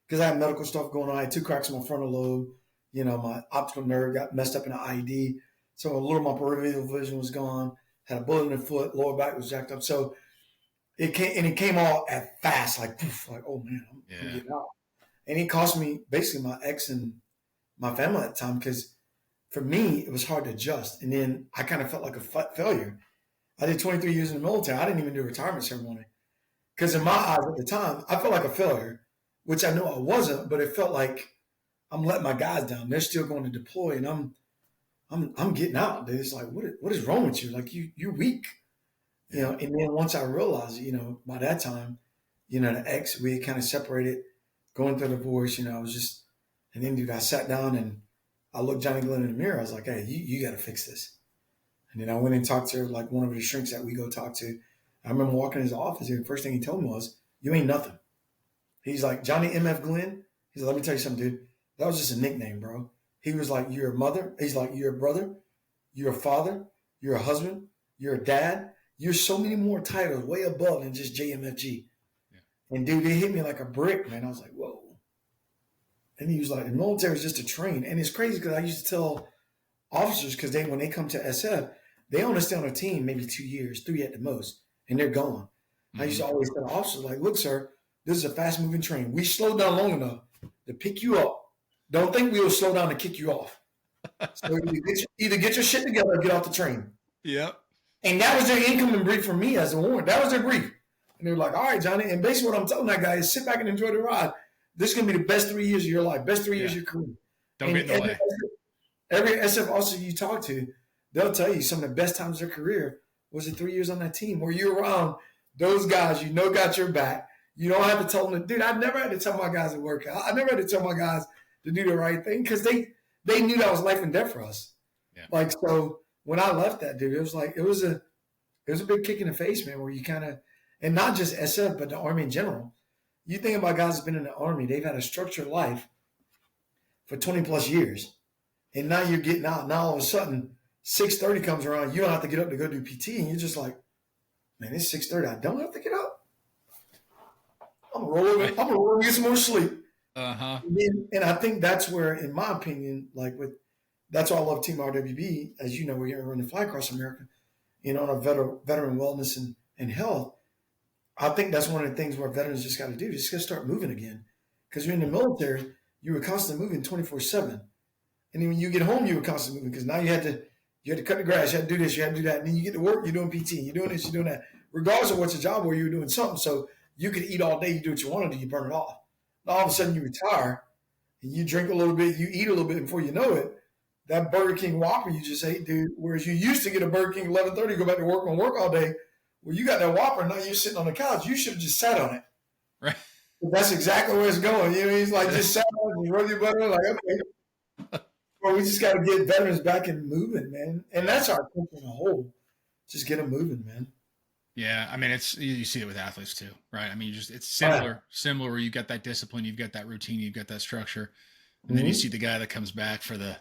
because I had medical stuff going on. I had 2 cracks in my frontal lobe. My optical nerve got messed up in the IED. So a little of my peripheral vision was gone. Had a bullet in the foot. Lower back was jacked up. So it came all at fast, like, poof, like, oh man, I'm getting out. And it cost me basically my ex and my family at the time because for me, it was hard to adjust. And then I kind of felt like a failure. I did 23 years in the military. I didn't even do a retirement ceremony because in my eyes at the time, I felt like a failure, which I know I wasn't, but it felt like I'm letting my guys down. They're still going to deploy, and I'm getting out, dude. It's like, what is wrong with you? Like you're weak, you know. And then once I realized, you know, by that time, you know, the ex, we had kind of separated, going through the divorce, you know, I was just, and then dude, I sat down and I looked Johnny Glenn in the mirror. I was like, hey, you got to fix this. And then I went and talked to like one of the shrinks that we go talk to. I remember walking in his office and the first thing he told me was, you ain't nothing. He's like, Johnny MF Glenn. He's like, let me tell you something, dude. That was just a nickname, bro. He was like, you're a mother. He's like, you're a brother. You're a father. You're a husband. You're a dad. You're so many more titles way above than just JMFG. Yeah. And dude, it hit me like a brick, man. I was like, whoa. And he was like, the military is just a train. And it's crazy because I used to tell officers, because when they come to SF, they only stay on a team maybe 2 years, 3 at the most, and they're gone. Mm-hmm. I used to always tell officers, like, look, sir, this is a fast-moving train. We slow down long enough to pick you up. Don't think we'll slow down to kick you off. So either get your shit together or get off the train. Yep. And that was their incoming brief for me as a warrant. That was their brief. And they were like, all right, Johnny. And basically what I'm telling that guy is sit back and enjoy the ride. This is going to be the best 3 years of your life, best 3 years of your career. Don't get in the way. Every SF officer you talk to, they'll tell you some of the best times of their career was the 3 years on that team where you're around those guys you know got your back. You don't have to tell them, dude, I never had to tell my guys to work out. I never had to tell my guys to do the right thing because they knew that was life and death for us. Yeah. Like, so when I left that, dude, it was like, it was a big kick in the face, man, where you kind of, and not just SF, but the Army in general. You think about guys who've been in the Army, they've had a structured life for 20 plus years. And now you're getting out. Now all of a sudden, 6:30 comes around. You don't have to get up to go do PT. And you're just like, man, it's 6:30. I don't have to get up. I'm going to roll over and get some more sleep. Uh-huh. And I think that's where, in my opinion, that's why I love Team RWB. As you know, we're running Fly Across America, you know, on a veteran wellness and health. I think that's one of the things where veterans just got to do. Just got to start moving again. Because you're in the military, you were constantly moving 24/7. And then when you get home, you were constantly moving because now you had to cut the grass, you had to do this, you had to do that. And then you get to work, you're doing PT, you're doing this, you're doing that. Regardless of what's your job, where you're doing something. So you could eat all day, you do what you want to do, you burn it off. Now all of a sudden you retire and you drink a little bit, you eat a little bit before you know it. That Burger King Whopper you just ate, dude, whereas you used to get a Burger King 11:30, go back to work all day. Well, you got that Whopper, now you're sitting on the couch. You should have just sat on it. Right. But that's exactly where it's going. You know, he's like, just sat on it and you rub your butt in, like, okay. Well, we just got to get veterans back and moving, man. And that's our country in a whole. Just get them moving, man. Yeah, I mean, you see it with athletes too, right? I mean, it's similar where you've got that discipline, you've got that routine, you've got that structure. And then you see the guy that comes back for the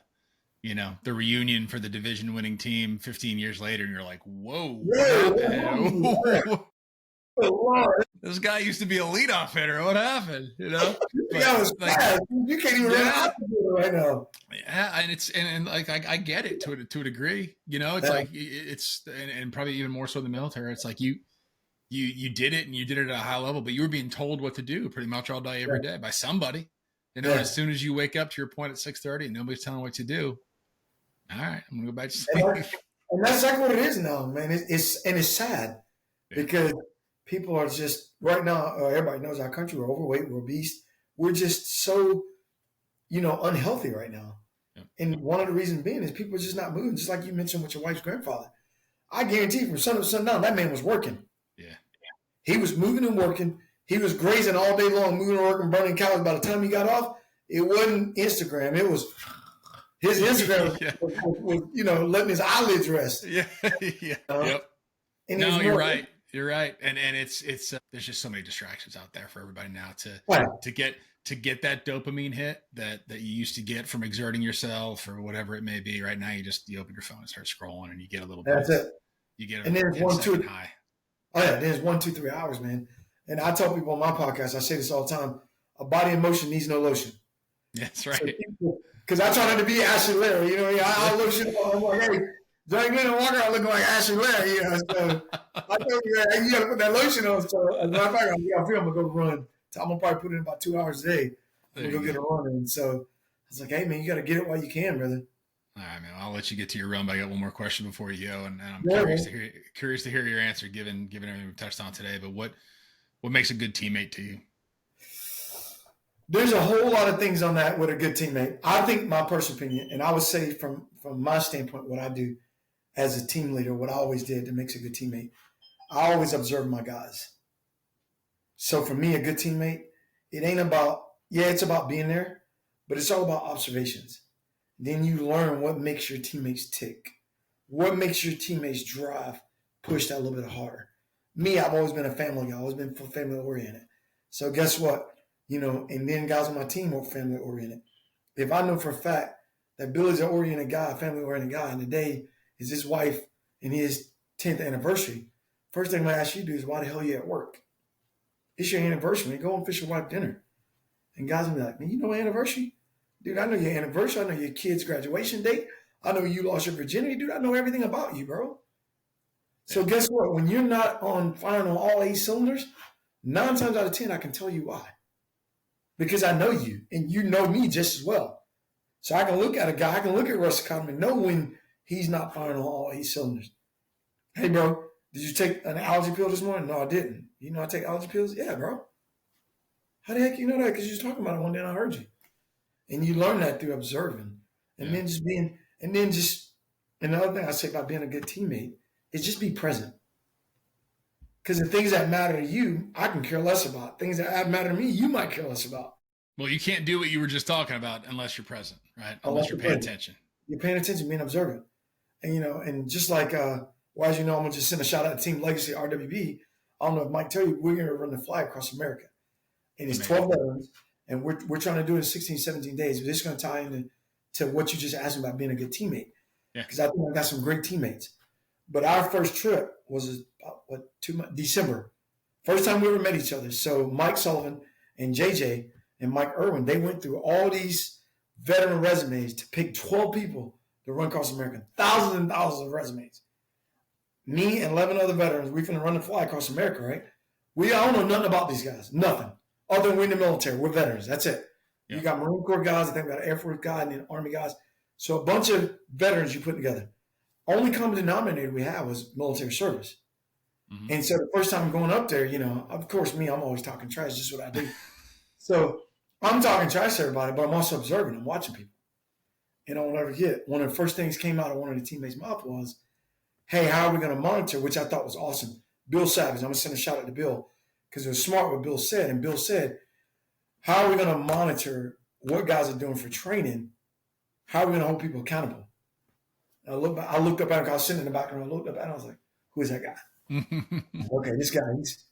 reunion for the division winning team 15 years later. And you're like, whoa. This guy used to be a leadoff hitter. What happened? You know, you can't even run out right now. Yeah, and I get it to a degree. You know, it's like and probably even more so in the military. It's like you did it and you did it at a high level, but you were being told what to do pretty much all day, every day by somebody. You know, as soon as you wake up to your point at 6:30 and nobody's telling what to do, all right, I'm gonna go back to sleep. And that's exactly what it is now, man. It's sad because people are just right now. Everybody knows our country. We're overweight. We're obese. We're just so, unhealthy right now. Yeah. And one of the reasons being is people are just not moving. Just like you mentioned with your wife's grandfather. I guarantee from sun up to sundown, that man was working. Yeah. He was moving and working. He was grazing all day long, moving and working, burning calories. By the time he got off, it wasn't Instagram. It was his Instagram was letting his eyelids rest. Yeah. Yeah. Yep. No, you're right. You're right. And it's there's just so many distractions out there for everybody now to get that dopamine hit that you used to get from exerting yourself or whatever it may be. Right now, you open your phone and start scrolling and you get a little bit. That's it. You get and then 1, 2 high. Oh yeah, there's 1, 2, 3 hours, man. And I tell people on my podcast, I say this all the time: a body in motion needs no lotion. That's right. Because I try not to be Ashley Larry, I lotion. I'm like, hey, Johnny Glenn and Walker are looking like Ashley Larry, So I tell you, hey, you got to put that lotion on. So as a matter of fact, I'm gonna go run. So I'm gonna probably put in about 2 hours a day. I'm gonna go get a run in. So I was like, hey man, you got to get it while you can, brother. All right, man. I'll let you get to your run, but I got one more question before you go, and I'm curious to hear your answer, given everything we've touched on today. But what makes a good teammate to you? There's a whole lot of things on that with a good teammate. I think my personal opinion, and I would say from my standpoint, what I do as a team leader, what I always did that makes a good teammate, I always observe my guys. So for me, a good teammate, it ain't about, it's about being there, but it's all about observations. Then you learn what makes your teammates tick. What makes your teammates drive, push that a little bit harder. Me, I've always been a family guy, always been family oriented. So guess what? And then guys on my team were family oriented. If I know for a fact that Billy's an oriented guy, a family oriented guy, and today is his wife and his 10th anniversary, first thing I'm going to ask you to do is, why the hell are you at work? It's your anniversary. Man. Go and fish your wife dinner. And guys will be like, man, you know anniversary? Dude, I know your anniversary. I know your kid's graduation date. I know you lost your virginity. Dude, I know everything about you, bro. So guess what? When you're not firing on all 8 cylinders, 9 times out of 10, I can tell you why. Because I know you, and you know me just as well. So I can look at a guy, I can look at Russ Cotton and know when he's not firing on all 8 cylinders. Hey, bro, did you take an allergy pill this morning? No, I didn't. You know I take allergy pills? Yeah, bro. How the heck you know that? Because you was talking about it one day and I heard you. And you learn that through observing. And then just being, and another thing I say about being a good teammate is just be present. Because the things that matter to you, I can care less about. Things that matter to me, you might care less about. Well, you can't do what you were just talking about unless you're present, right? Unless you're paying attention. You're paying attention, being observant. And, and just like, well, as you know, I'm going to just send a shout out to Team Legacy RWB. I don't know if Mike tell you, we're going to run the flag across America. And it's 12 veterans, and we're trying to do it in 16, 17 days. But this is going to tie into what you just asked me about being a good teammate. Because I think I got some great teammates. But our first trip was about, 2 months, December. First time we ever met each other. So Mike Sullivan and JJ and Mike Irwin, they went through all these veteran resumes to pick 12 people to run across America. Thousands and thousands of resumes. Me and 11 other veterans, we're going to run the fly across America, right? We all know nothing about these guys. Nothing. Other than we're in the military. We're veterans. That's it. Yeah. You got Marine Corps guys. I think we got Air Force guys and then Army guys. So a bunch of veterans you put together. Only common denominator we had was military service. Mm-hmm. And so the first time going up there, of course, I'm always talking trash. Just what I do. So I'm talking trash to everybody, but I'm also observing. I'm watching people. And I'll never forget, one of the first things came out of one of the teammates' mouth was, hey, how are we going to monitor? Which I thought was awesome. Bill Savage, I'm going to send a shout out to Bill because it was smart what Bill said. And Bill said, how are we going to monitor what guys are doing for training? How are we going to hold people accountable? I looked up at him. I was sitting in the background. I looked up at him. I was like, who is that guy? Okay, this guy,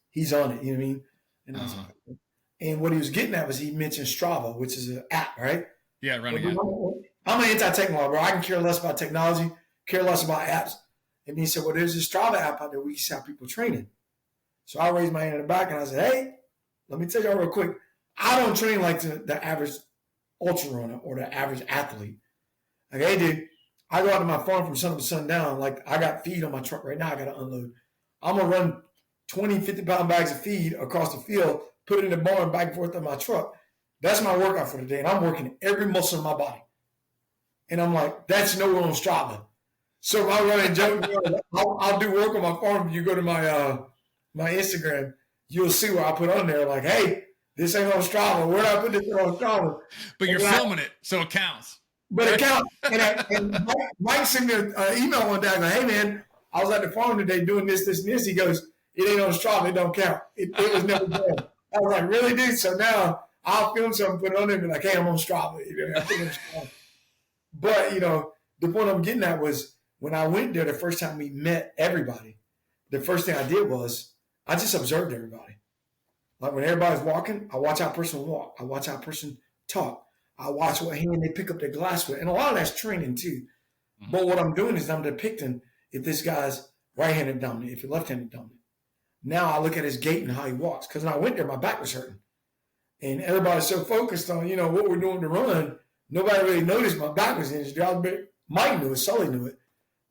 he's on it. You know what I mean? And I was like, and what he was getting at was he mentioned Strava, which is an app, right? Yeah, running app. I'm an anti-technology, bro. I can care less about technology, care less about apps. And he said, well, there's this Strava app out there we can see how people training. So I raised my hand in the back and I said, hey, let me tell y'all real quick. I don't train like the average ultra runner or the average athlete. Like, hey, dude, I go out to my farm from sun up to sundown. Like, I got feed on my truck right now. I got to unload. I'm going to run 20, 50-pound bags of feed across the field, put it in the barn, back and forth on my truck. That's my workout for the day. And I'm working every muscle in my body. And I'm like, that's nowhere on Strava. So if I run and joke, I'll do work on my farm. If you go to my my Instagram, you'll see where I put on there like, hey, this ain't on Strava. Where did I put this on Strava? But you're filming it, so it counts. But it counts. And Mike sent me an email one day. I go, hey, man, I was at the farm today doing this, this, and this. He goes, it ain't on Strava. It don't count. It was never done. I was like, really, dude? So now I'll film something, put it on there, and be like, hey, I'm on Strava. I put it on Strava. But, the point I'm getting at was when I went there the first time we met everybody, the first thing I did was I just observed everybody. Like when everybody's walking, I watch how a person walk. I watch how a person talk. I watch what hand they pick up their glass with. And a lot of that's training too. Mm-hmm. But what I'm doing is I'm depicting if this guy's right-handed dominant, if you're left-handed dominant. Now I look at his gait and how he walks. Because when I went there, my back was hurting. And everybody's so focused on, what we're doing to run, nobody really noticed my back was injured. Mike knew it, Sully knew it.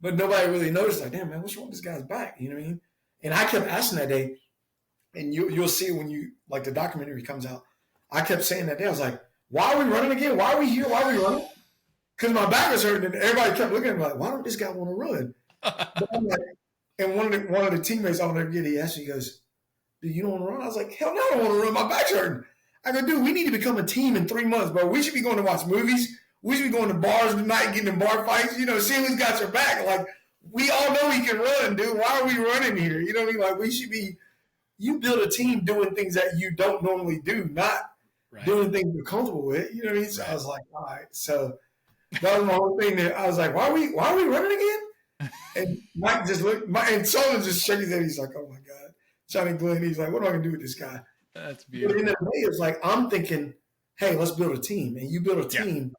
But nobody really noticed, like, damn, man, what's wrong with this guy's back? You know what I mean? And I kept asking that day, and you'll see when the documentary comes out, I kept saying that day, I was like, why are we running again? Why are we here? Why are we running? Because my back was hurting, and everybody kept looking at me like, why don't this guy want to run? But I'm like, and one of the teammates I'll never get, he asked me, he goes, dude, you don't want to run? I was like, hell no, I don't want to run. My back's hurting. I go, dude, we need to become a team in 3 months, bro. We should be going to watch movies. We should be going to bars tonight, getting in bar fights, seeing who's got your back. Like, we all know he can run, dude. Why are we running here? You know what I mean? Like, we should be, you build a team doing things that you don't normally do, not doing things you're comfortable with. You know what I mean? So I was like, all right. So that was my whole thing there. I was like, why are we running again? And Mike just looked, and Sullivan just shook his head. He's like, oh my God. Johnny Glenn, he's like, what am I going to do with this guy? That's beautiful. But in the day, it's like, I'm thinking, hey, let's build a team. And you build a team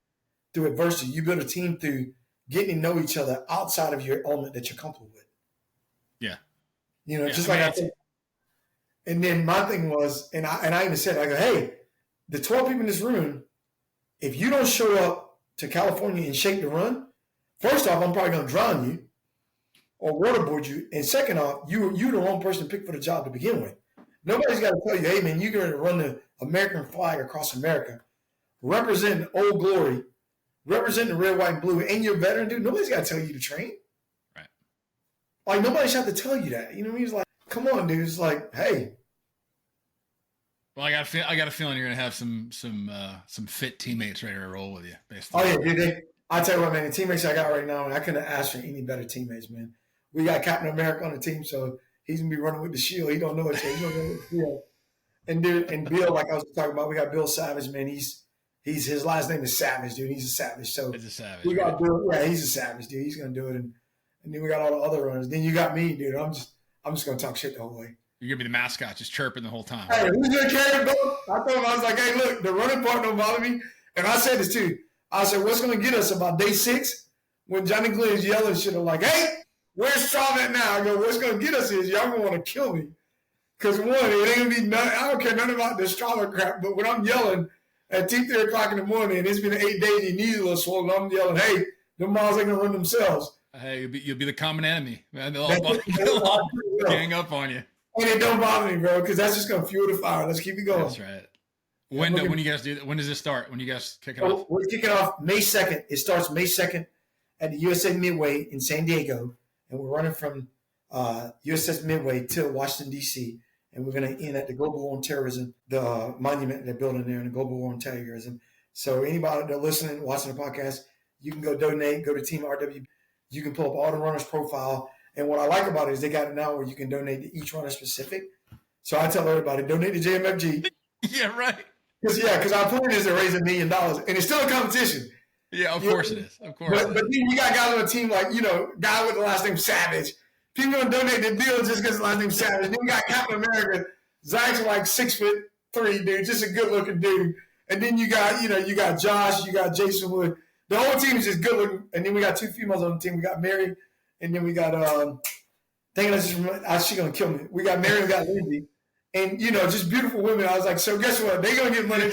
through adversity. You build a team through getting to know each other outside of your element that you're comfortable with. Yeah. Just like I said. And then my thing was, and I even said, I go, hey, the 12 people in this room, if you don't show up to California in shape to run, first off, I'm probably going to drown you or waterboard you. And second off, you're the wrong person to pick for the job to begin with. Nobody's got to tell you, hey, man, you're going to run the American flag across America, representing Old Glory, representing the red, white, and blue, and you're a veteran, dude. Nobody's got to tell you to train. Right. Like, nobody should have to tell you that. You know what I mean? It's like, come on, dude. It's like, hey. Well, I got a feeling you're gonna have some fit teammates ready to roll with you. Oh yeah, dude. I tell you what, man. The teammates I got right now, I couldn't ask for any better teammates, man. We got Captain America on the team, so he's gonna be running with the shield. He don't know it yet. He don't know what the shield. And dude, and Bill, like I was talking about, we got Bill Savage, man. He's his last name is Savage, dude. He's a savage. So he's a savage. We got Bill. Yeah, he's a savage, dude. He's gonna do it. And then we got all the other runners. Then you got me, dude. I'm just gonna talk shit the whole way. You're gonna be the mascot, just chirping the whole time. Hey, who's gonna carry the boat? I told him, I was like, hey, look, the running part don't bother me. And I said this too. I said, what's gonna get us about day 6 when Johnny Glenn's yelling shit? I'm like, hey, where's Straw at now? I go, what's gonna get us is y'all gonna want to kill me. Because one, it ain't gonna be nothing. I don't care nothing about the Strava crap, but when I'm yelling at 2-3 o'clock in the morning, and it's been 8 days, your knees a little swollen, I'm yelling, hey, them miles ain't gonna run themselves. Hey, you'll be the common enemy. Man, they'll all gang up on you. And it don't bother me, bro, because that's just gonna fuel the fire. Let's keep it going. That's right. When you guys do that? When does it start? When you guys kick it off? We're kicking off May 2nd. It starts May 2nd at the USA Midway in San Diego, and we're running from USS Midway to Washington, D.C., and we're going to end at the Global War on Terrorism, the monument they're building there in the Global War on Terrorism. So anybody that's listening, watching the podcast, you can go donate, go to Team RW. You can pull up all the runners' profile. And what I like about it is they got it now where you can donate to each runner specific. So I tell everybody, donate to JMFG. Yeah, right. Because our plan is to raise $1 million. And it's still a competition. Yeah, of course it is. Of course. But then you got guys on the team like, guy with the last name Savage. People going to donate to Bill just because his last name Savage. Then you got Captain America. Zach's like 6'3", dude. Just a good-looking dude. And then you got, you got Josh. You got Jason Wood. The whole team is just good-looking. And then we got 2 females on the team. We got Mary. And then we got, she's going to kill me. We got Mary, we got Lindsay. And, just beautiful women. I was like, so guess what? They're going to get money.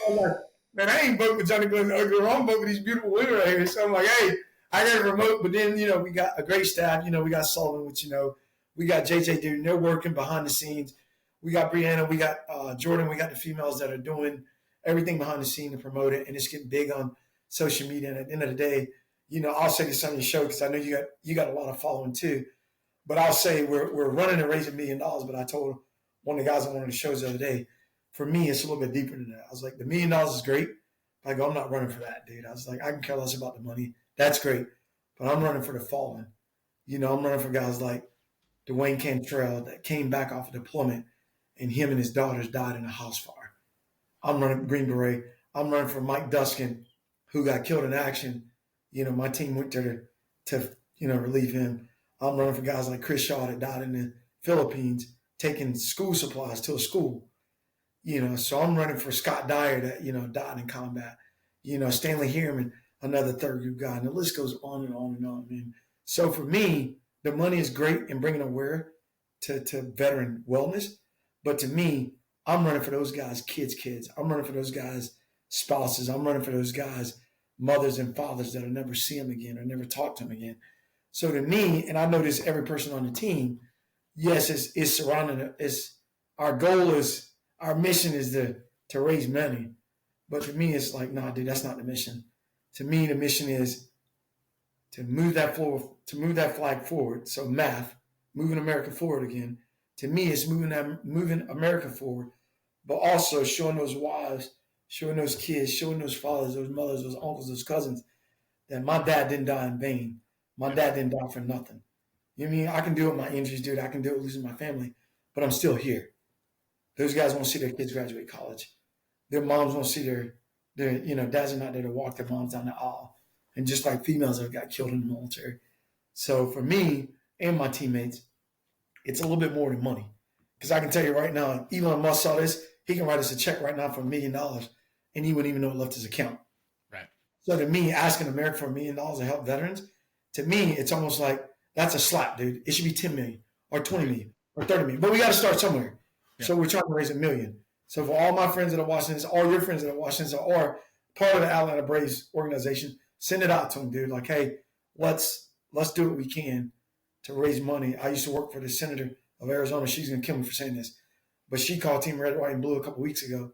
I'm like, man, I ain't voting with Johnny Glenn. I'm voting with these beautiful women right here. So I'm like, hey, I got a remote. But then, we got a great staff. We got Sullivan, which, we got JJ, dude. And they're working behind the scenes. We got Brianna. We got Jordan. We got the females that are doing everything behind the scene to promote it. And it's getting big on social media. And at the end of the day, I'll say this on your show because I know you got a lot of following too. But I'll say we're running to raise $1 million. But I told one of the guys on one of the shows the other day, for me, it's a little bit deeper than that. I was like, the $1 million is great. I go, I'm not running for that, dude. I was like, I can care less about the money. That's great. But I'm running for the fallen. I'm running for guys like Dwayne Cantrell that came back off of deployment and him and his daughters died in a house fire. I'm running Green Beret. I'm running for Mike Duskin, who got killed in action. My team went there to relieve him. I'm running for guys like Chris Shaw that died in the Philippines, taking school supplies to a school. So I'm running for Scott Dyer that, died in combat. Stanley Heerman, another third group guy. And the list goes on and on and on, man. So for me, the money is great in bringing aware to veteran wellness. But to me, I'm running for those guys' kids. I'm running for those guys' spouses. I'm running for those guys' mothers and fathers that'll never see them again or never talk to them again. So to me, and I notice every person on the team, yes, it's surrounding it. Our goal is, our mission is to raise money. But to me, it's like, nah, dude, that's not the mission. To me, the mission is to move that flag forward. So math, moving America forward again. To me, it's moving America forward but also showing those wives, showing those kids, showing those fathers, those mothers, those uncles, those cousins that my dad didn't die in vain. My dad didn't die for nothing. You know what I mean? I can deal with my injuries, dude. I can deal with losing my family, but I'm still here. Those guys want to see their kids graduate college. Their moms want to see their dads are not there to walk their moms down the aisle. And just like females that got killed in the military. So for me and my teammates, it's a little bit more than money. Because I can tell you right now, Elon Musk saw this, he can write us a check right now for $1 million, and he wouldn't even know it left his account. Right. So to me, asking America for $1 million to help veterans, to me, it's almost like that's a slap, dude. It should be 10 million or 20 million or 30 million. But we got to start somewhere. Yeah. So we're trying to raise $1 million. So for all my friends that are watching this, all your friends that are watching this, or part of the Atlanta Braves organization, send it out to them, dude. Like, hey, let's do what we can to raise money. I used to work for the senator of Arizona. She's going to kill me for saying this. But she called Team Red, White, and Blue a couple weeks ago,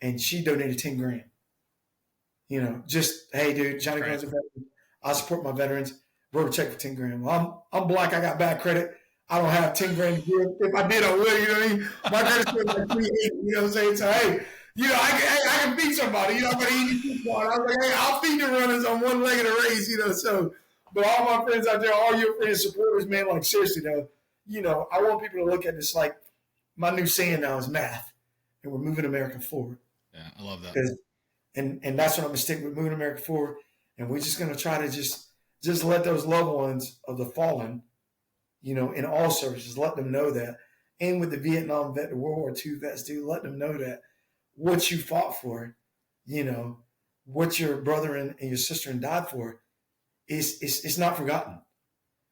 and she donated $10,000. You know, just, hey, dude, Johnny Brown's a veteran. I support my veterans. Wrote a check for $10,000. Well, I'm black. I got bad credit. I don't have $10,000 to give. If I did, I would. You know what I mean? My credit score is like 380. You know what I'm saying? So, hey, you know, I can feed somebody. You know, I'm going to eat you. I was like, hey, I'll feed the runners on one leg of the race. You know, so, but all my friends out there, all your friends, supporters, man, like seriously, though, you know, I want people to look at this like my new saying now is math, and we're moving America forward. Yeah, I love that. And that's what I'm going to stick with, moving America forward. And we're just going to try to just let those loved ones of the fallen, you know, in all services, let them know that. And with the Vietnam vet, the World War II vets, dude, let them know that what you fought for, you know, what your brother and your sister died for, it's not forgotten.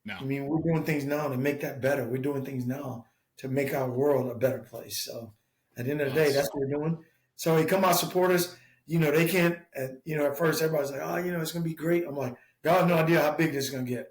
No. I mean, we're doing things now to make that better. We're doing things now to make our world a better place. So at the end of the day, that's what we're doing. So hey, come out, support us. You know, they can't, you know, at first everybody's like, oh, you know, it's going to be great. I'm like, y'all have no idea how big this is going to get.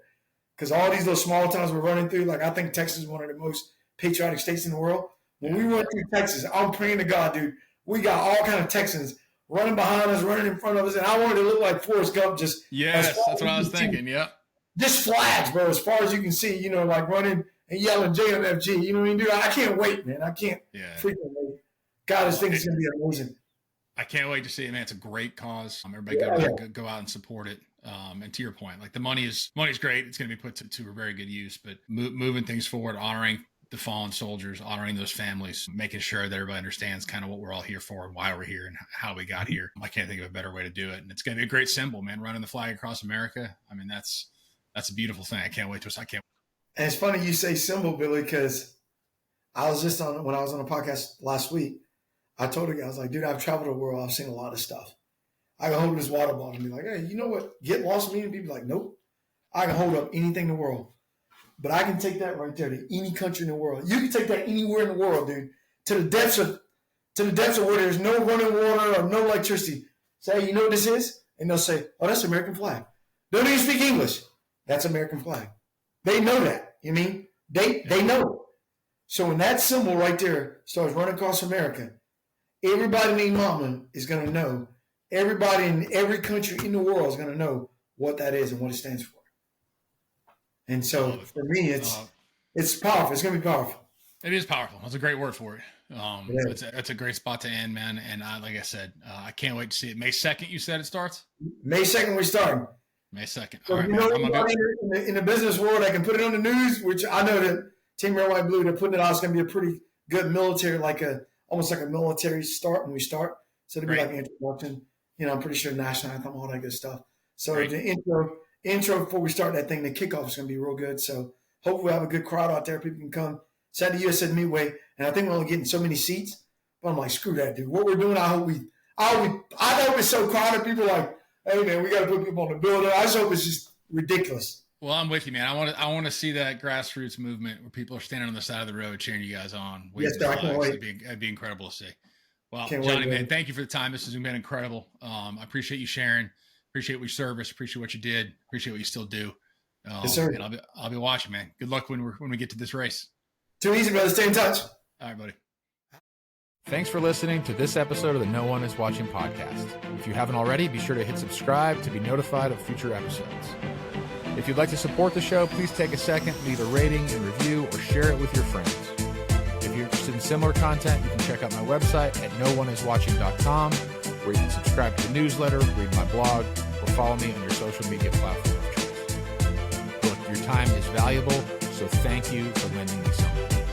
Because all these little small towns we're running through, like I think Texas is one of the most patriotic states in the world. When we run through Texas, I'm praying to God, dude, we got all kind of Texans running behind us, running in front of us. And I wanted to look like Forrest Gump just. Yes, that's what I was thinking, yep. Just flags, bro, as far as you can see, you know, like running and yelling JMFG. You know what I mean, dude? I can't wait, man. I can't freaking wait. God, this thing is going to be amazing. I can't wait to see it, man. It's a great cause. Everybody go out and support it. And to your point, like the money's great. It's going to be put to a very good use, but moving things forward, honoring the fallen soldiers, honoring those families, making sure that everybody understands kind of what we're all here for and why we're here and how we got here. I can't think of a better way to do it. And it's going to be a great symbol, man, running the flag across America. I mean, that's a beautiful thing. I can't wait to. And it's funny you say symbol, Billy, because I was just when I was on a podcast last week, I told a guy, I was like, dude, I've traveled the world. I've seen a lot of stuff. I can hold this water bottle and be like, hey, you know what? Get lost meaning? People be like, nope. I can hold up anything in the world. But I can take that right there to any country in the world. You can take that anywhere in the world, dude, to the depths of where there's no running water or no electricity. Say, hey, you know what this is? And they'll say, oh, that's the American flag. Don't even speak English. That's American flag. They know that. You mean? They know it. So when that symbol right there starts running across America, everybody named Mama is going to know. Everybody in every country in the world is going to know what that is and what it stands for. And so for me, it's powerful. It's going to be powerful. It is powerful. That's a great word for it. That's a great spot to end, man. And like I said, I can't wait to see it. May 2nd, you said it starts? May 2nd, we start. May 2nd. So all right, you man. know, in the business world, I can put it on the news, which I know that Team Red, White, Blue, they're putting it out. It's going to be a pretty good military, almost like a military start when we start. So it'll be like an introduction. You know, I'm pretty sure national anthem, all that good stuff. So the intro before we start that thing, the kickoff is going to be real good. So hopefully we'll have a good crowd out there. People can come. Saturday USN Midway, and I think we're only getting so many seats. But I'm like, screw that, dude. What we're doing, I hope it's so crowded. People are like, hey man, we got to put people on the building. I just hope it's just ridiculous. Well, I'm with you, man. I want to see that grassroots movement where people are standing on the side of the road cheering you guys on. Yes, I can't wait. It'd be incredible to see. Well, Johnny, man, thank you for the time. This has been incredible. I appreciate you sharing. Appreciate your service. Appreciate what you did. Appreciate what you still do. Yes, sir. And I'll be watching, man. Good luck when we get to this race. Too easy, brother. Stay in touch. All right, buddy. Thanks for listening to this episode of the No One Is Watching podcast. If you haven't already, be sure to hit subscribe to be notified of future episodes. If you'd like to support the show, please take a second, leave a rating and review, or share it with your friends. If you're interested in similar content, you can check out my website at nooneiswatching.com, where you can subscribe to the newsletter, read my blog, or follow me on your social media platform of choice. Look, your time is valuable, so thank you for lending me some.